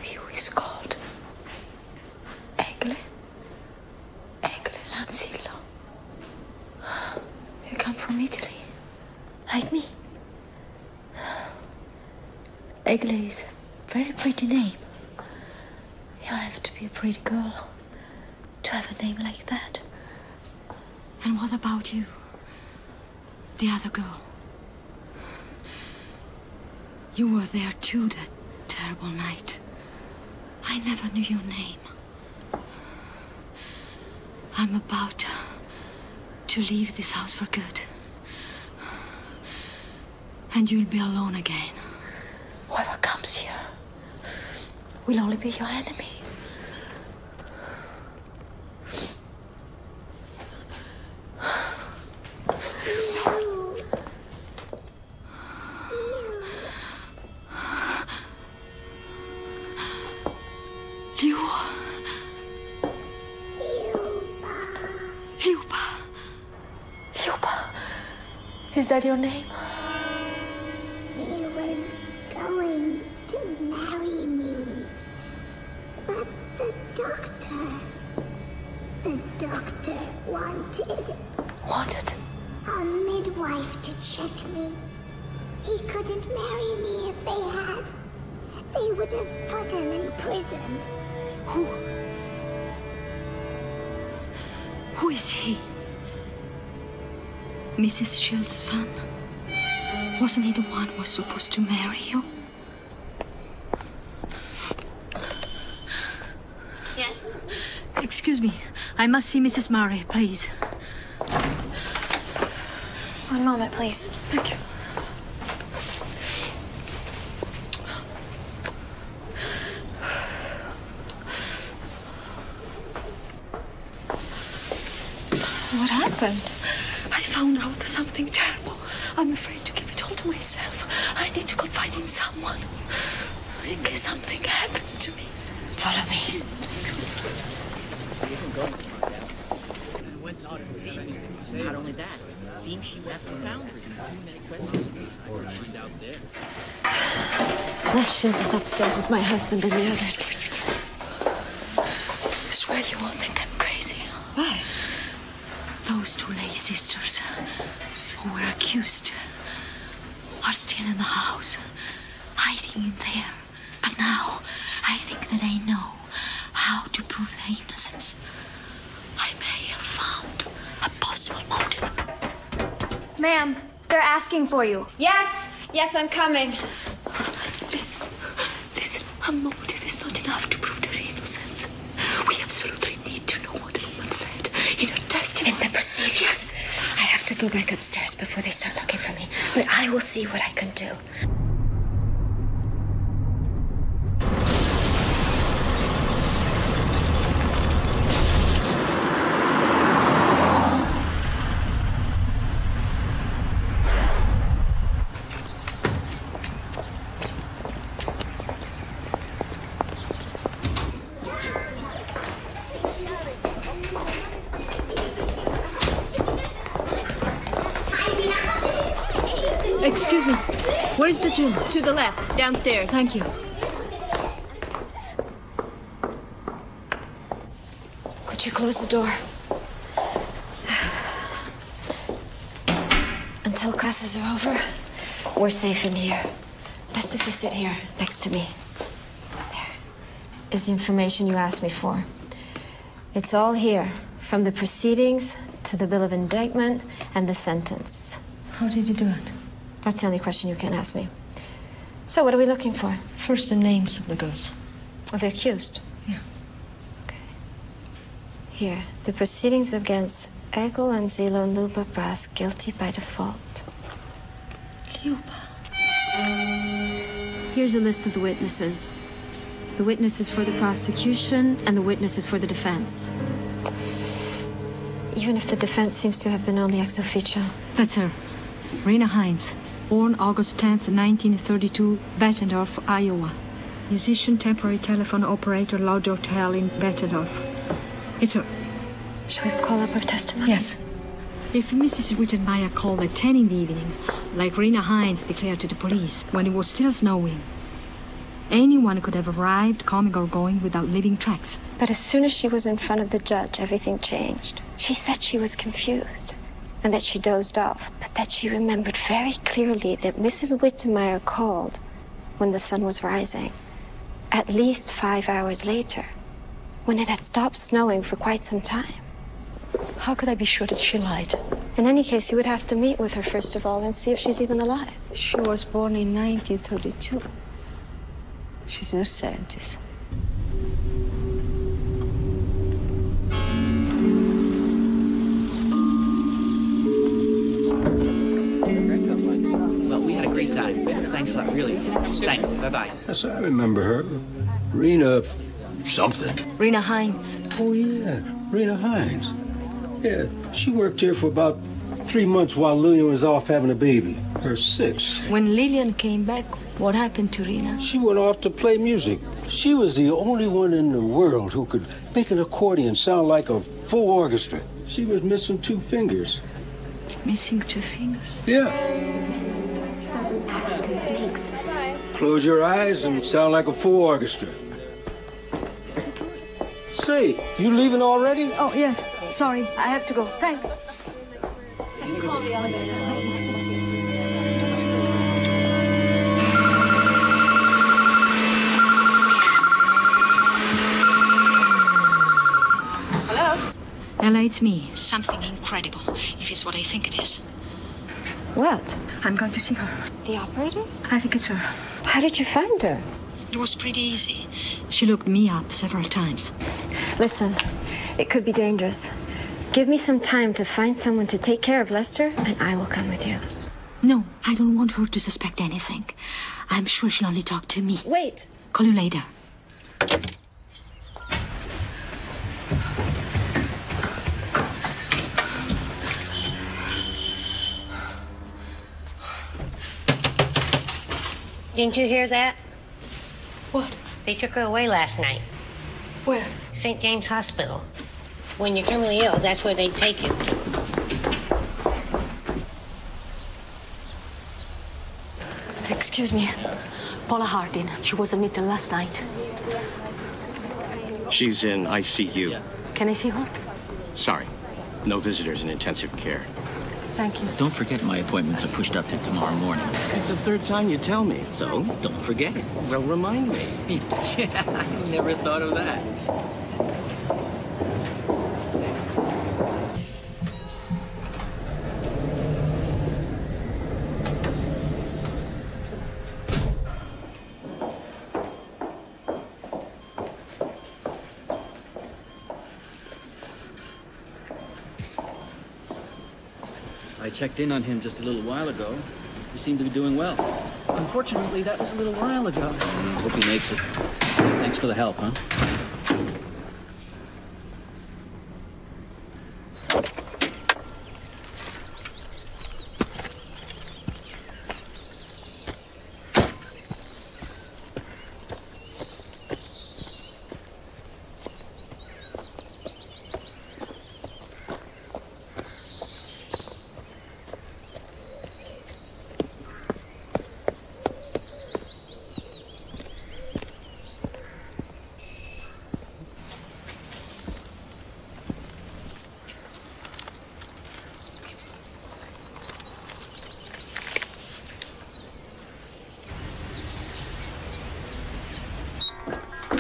You is called Egle Lanzillo. You come from Italy, like me. Egle is a very pretty name. You have to be a pretty girl to have a name like that. And what about you? The other girl. You were there too that terrible night. I never knew your name. I'm about to leave this house for good. And you'll be alone again. Whoever comes here will only be your enemy. Is that your name? He was going to marry me. But the doctor wanted a midwife to check me. He couldn't marry me if they had. They would have put him in prison. Who is he? Mrs. Shield's son? Wasn't he the one who was supposed to marry you? Yes? Excuse me. I must see Mrs. Murray, please. One moment, please. Thank you. What happened? I found out something terrible. I'm afraid to keep it all to myself. I need to confide in someone. In case something happened to me. Follow me. Not only that, it seems she left the foundry. Too many questions. Find out there. Shield is upstairs with my husband and the others. I swear you won't think I'm crazy. Why? Those two lady sisters who were accused are still in the house, hiding in there. But now, I think that I know how to prove their innocence. I may have found a possible motive. Ma'am, they're asking for you. Yes, I'm coming. A motive is not enough to prove their innocence. We absolutely need to know what the woman said in her testimony. In the proceedings. I have to go back upstairs before they start looking for me. But I will see what I can do. Excuse me. Where's the tomb? To the left, downstairs. Thank you. Could you close the door? Until classes are over, we're safe in here. Best if you sit here next to me. There is the information you asked me for. It's all here, from the proceedings to the bill of indictment and the sentence. How did you do it? That's the only question you can ask me. So what are we looking for? First, the names of the girls. Of the accused? Yeah. Okay. Here, the proceedings against Egel and Zilo and Luba Brass guilty by default. Luba. Here's a list of the witnesses. The witnesses for the prosecution and the witnesses for the defense. Even if the defense seems to have been only ex officio. That's her. Rena Hines. Born August 10th, 1932, Bettendorf, Iowa. Musician, temporary telephone operator, lodge hotel in Bettendorf. It's her. Shall we call up her testimony? Yes. If Mrs. Wittenmeyer called at 10 in the evening, like Rena Hines declared to the police, when it was still snowing, Anyone could have arrived, coming or going, without leaving tracks. But as soon as she was in front of the judge, everything changed. She said she was confused and that she dozed off, but that she remembered very clearly that Mrs. Wittenmeyer called when the sun was rising, at least 5 hours later, when it had stopped snowing for quite some time. How could I be sure that she lied? In any case, you would have to meet with her first of all and see if she's even alive. She was born in 1932. She's in her 70s. Well, we had a great time. Thanks a lot, really. Thanks. Bye-bye. Yes, I remember her. Rena something. Rena Hines. Oh, yeah. Rena Hines. Yeah, she worked here for about 3 months while Lillian was off having a baby. Her 6th. When Lillian came back, what happened to Rena? She went off to play music. She was the only one in the world who could make an accordion sound like a full orchestra. She was missing 2 fingers. Missing 2 fingers? Yeah. Close your eyes and sound like a full orchestra. Say, you leaving already? Oh, yes. Sorry, I have to go. Thanks. Hello? Ella, it's me. Something incredible, if it's what I think it is. What? I'm going to see her. The operator? I think it's her. How did you find her? It was pretty easy. She looked me up several times. Listen, it could be dangerous. Give me some time to find someone to take care of Lester, and I will come with you. No, I don't want her to suspect anything. I'm sure she'll only talk to me. Wait. Call you later. Didn't you hear that? What? They took her away last night. Where? St. James Hospital. When you're terminally ill, that's where they take you. Excuse me. Paula Hardin. She was admitted last night. She's in ICU. Can I see her? Sorry. No visitors in intensive care. Thank you. Don't forget my appointments are pushed up to tomorrow morning. It's the 3rd time you tell me. So, don't forget it. Well, remind me. Yeah, I never thought of that. I checked in on him just a little while ago. He seemed to be doing well. Unfortunately, that was a little while ago. Hope he makes it. Thanks for the help, huh?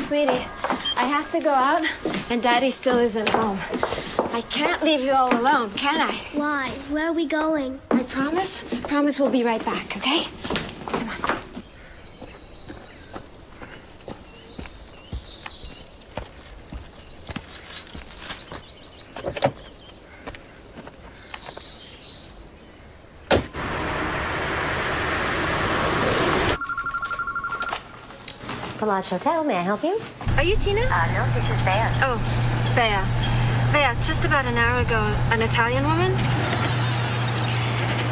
Sweetie, I have to go out, and Daddy still isn't home. I can't leave you all alone, can I? Why? Where are we going? I promise. Promise we'll be right back, okay? Come on. The Lodge Hotel, may I help you? Are you Tina? No, this is Bea. Oh, Bea. Bea, just about an hour ago, an Italian woman.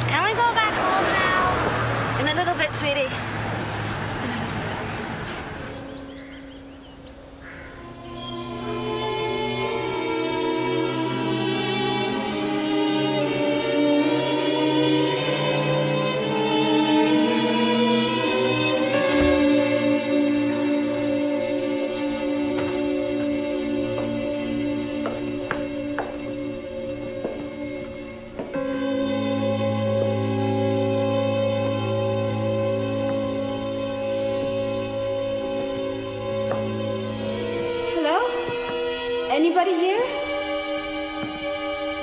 Can we go back home now? In a little bit, sweetie. Anybody here?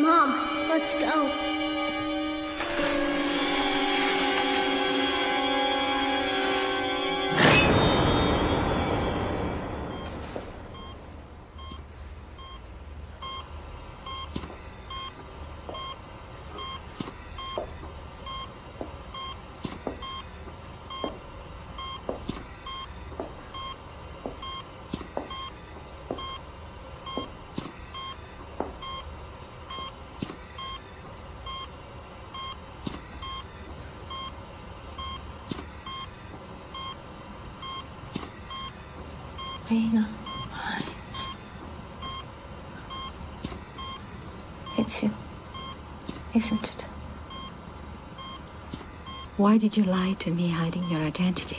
Mom, let's go. Lena, hi. It's you, isn't it? Why did you lie to me, hiding your identity?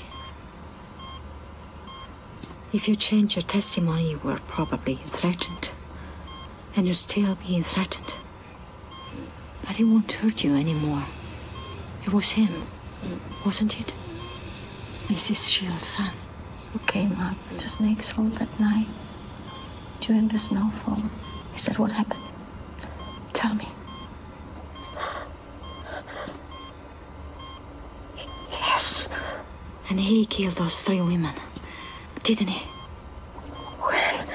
If you changed your testimony, you were probably threatened. And you're still being threatened. But it won't hurt you anymore. It was him, wasn't it? Mrs. Shields' son. Who came up to Snake's Hole that night during the snowfall. Is that what happened? Tell me. Yes. And he killed those 3 women, didn't he? When?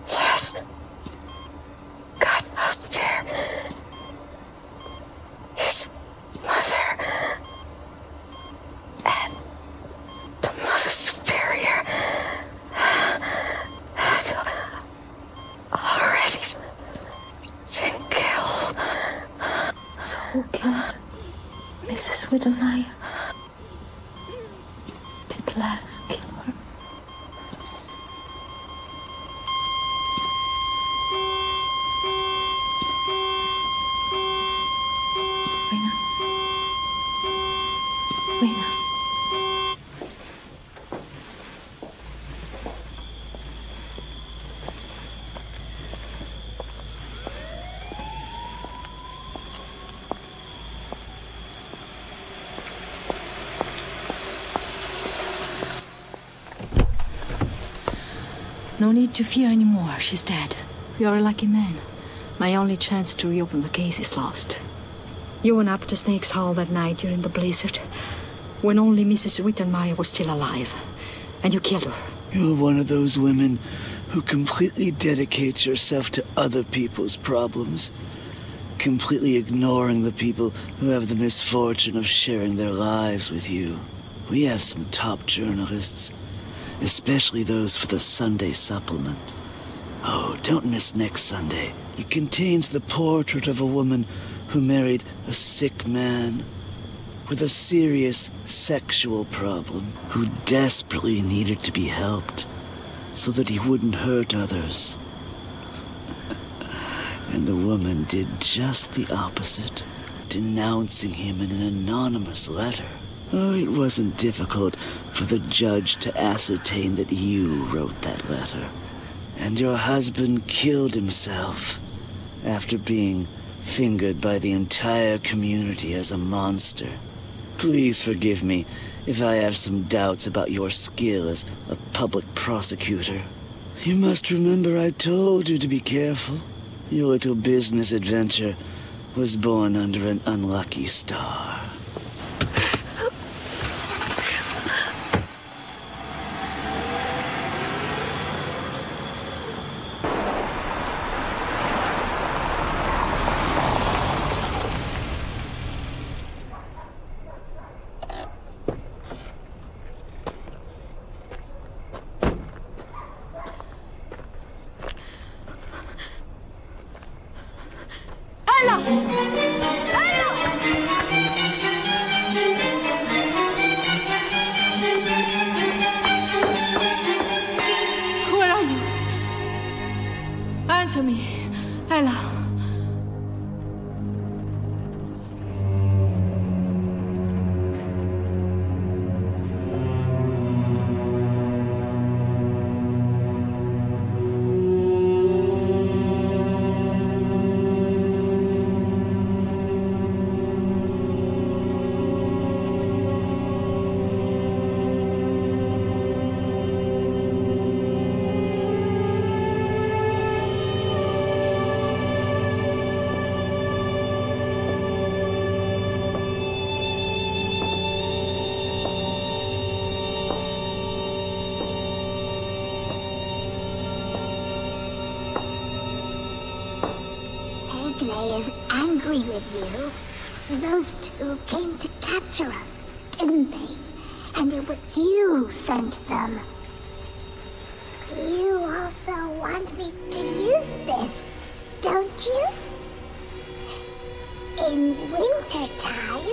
Yes. God out there. His mother. And the Mother Superior had already been killed. Who killed Mrs. Whittemire? Did Lass kill her? Lena. No need to fear anymore. She's dead. You're a lucky man. My only chance to reopen the case is lost. You went up to Snake's Hole that night during the blizzard, when only Mrs. Whittemire was still alive, and you killed her. You're one of those women who completely dedicates yourself to other people's problems, completely ignoring the people who have the misfortune of sharing their lives with you. We have some top journalists, especially those for the Sunday supplement. Oh, don't miss next Sunday. It contains the portrait of a woman who married a sick man with a serious sexual problem, who desperately needed to be helped so that he wouldn't hurt others. And the woman did just the opposite, denouncing him in an anonymous letter. Oh, it wasn't difficult for the judge to ascertain that you wrote that letter. And your husband killed himself after being fingered by the entire community as a monster. Please forgive me if I have some doubts about your skill as a public prosecutor. You must remember I told you to be careful. Your little business adventure was born under an unlucky star. was angry with you. Those two came to capture us, didn't they? And it was you who sent them. You also want me to use this, don't you? In wintertime,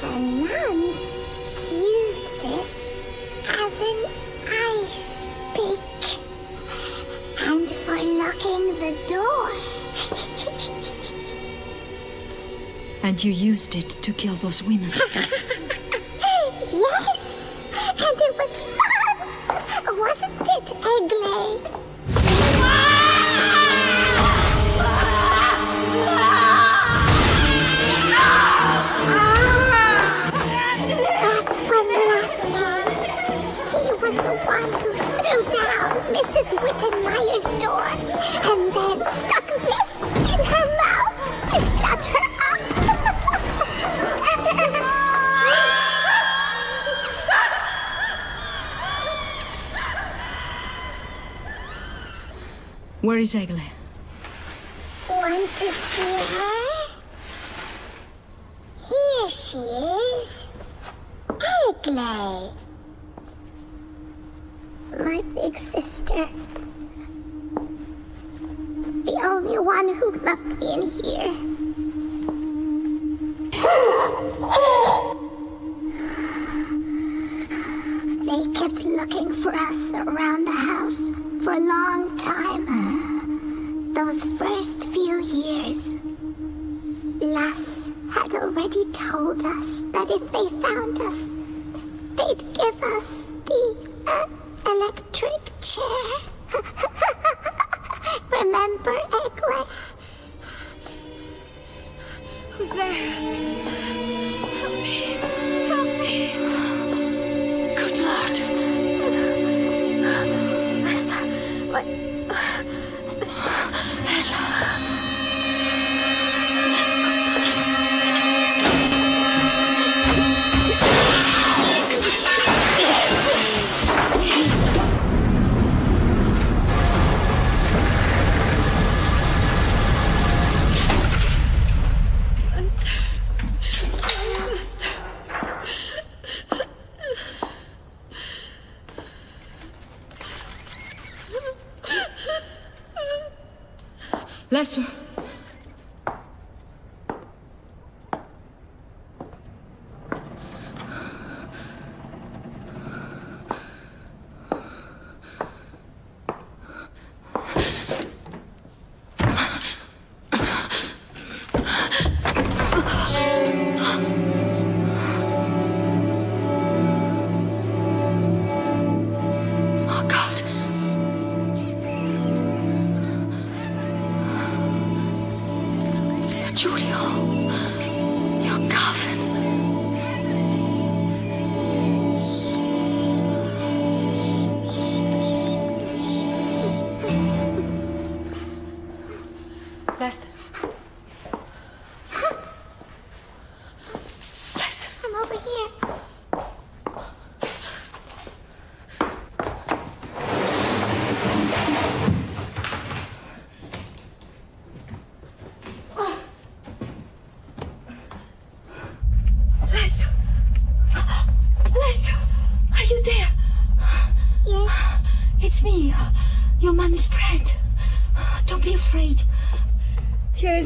the nuns use this as an ice pick, and for locking the door. And you used it to kill those women. Yes, and it was fun, wasn't it, Egley? Mrs. Wittenmeyer's door, and then stuck this in her mouth to shut her up. Where is Egley? Want to see her? Here she is. Egley. My big sister. The only one who let me in here. They kept looking for us around the house for a long time. Those first few years. Lass had already told us that if they found us, they'd give us the electric chair. Remember, Egley? Who's there? Help me. Help me. Good Lord. What? Lester.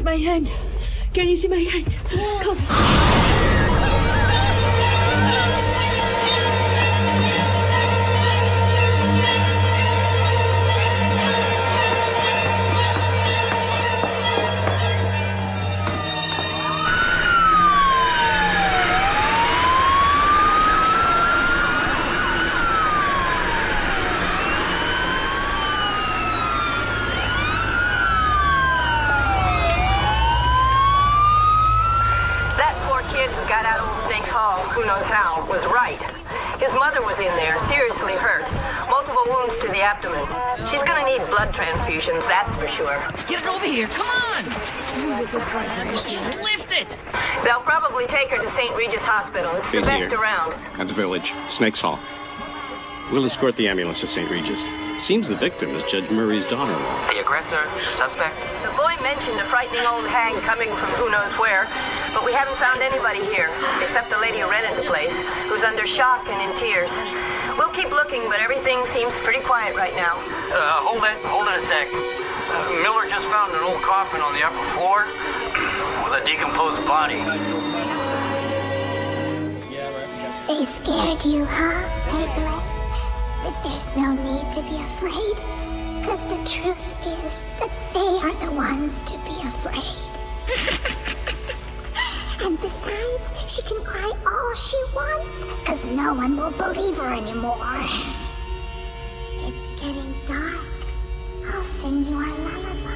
My hand. Can you see my hand? Yeah. Come. who knows how, was right. His mother was in there, seriously hurt. Multiple wounds to the abdomen. She's going to need blood transfusions, that's for sure. Get it over here, come on! Lift it! They'll probably take her to St. Regis Hospital. It's the best around. At the village, Snakes Hall. We'll escort the ambulance to St. Regis. Seems the victim is Judge Murray's daughter-in-law. The aggressor, suspect? The boy mentioned a frightening old hag coming from who knows where, but we haven't found anybody here, except the lady who rented the place, who's under shock and in tears. We'll keep looking, but everything seems pretty quiet right now. Hold it a sec. Miller just found an old coffin on the upper floor with a decomposed body. They scared you, huh, Piglet? But there's no need to be afraid, because the truth is that they are the ones to be afraid. And besides, she can cry all she wants, because no one will believe her anymore. It's getting dark. I'll sing you a lullaby.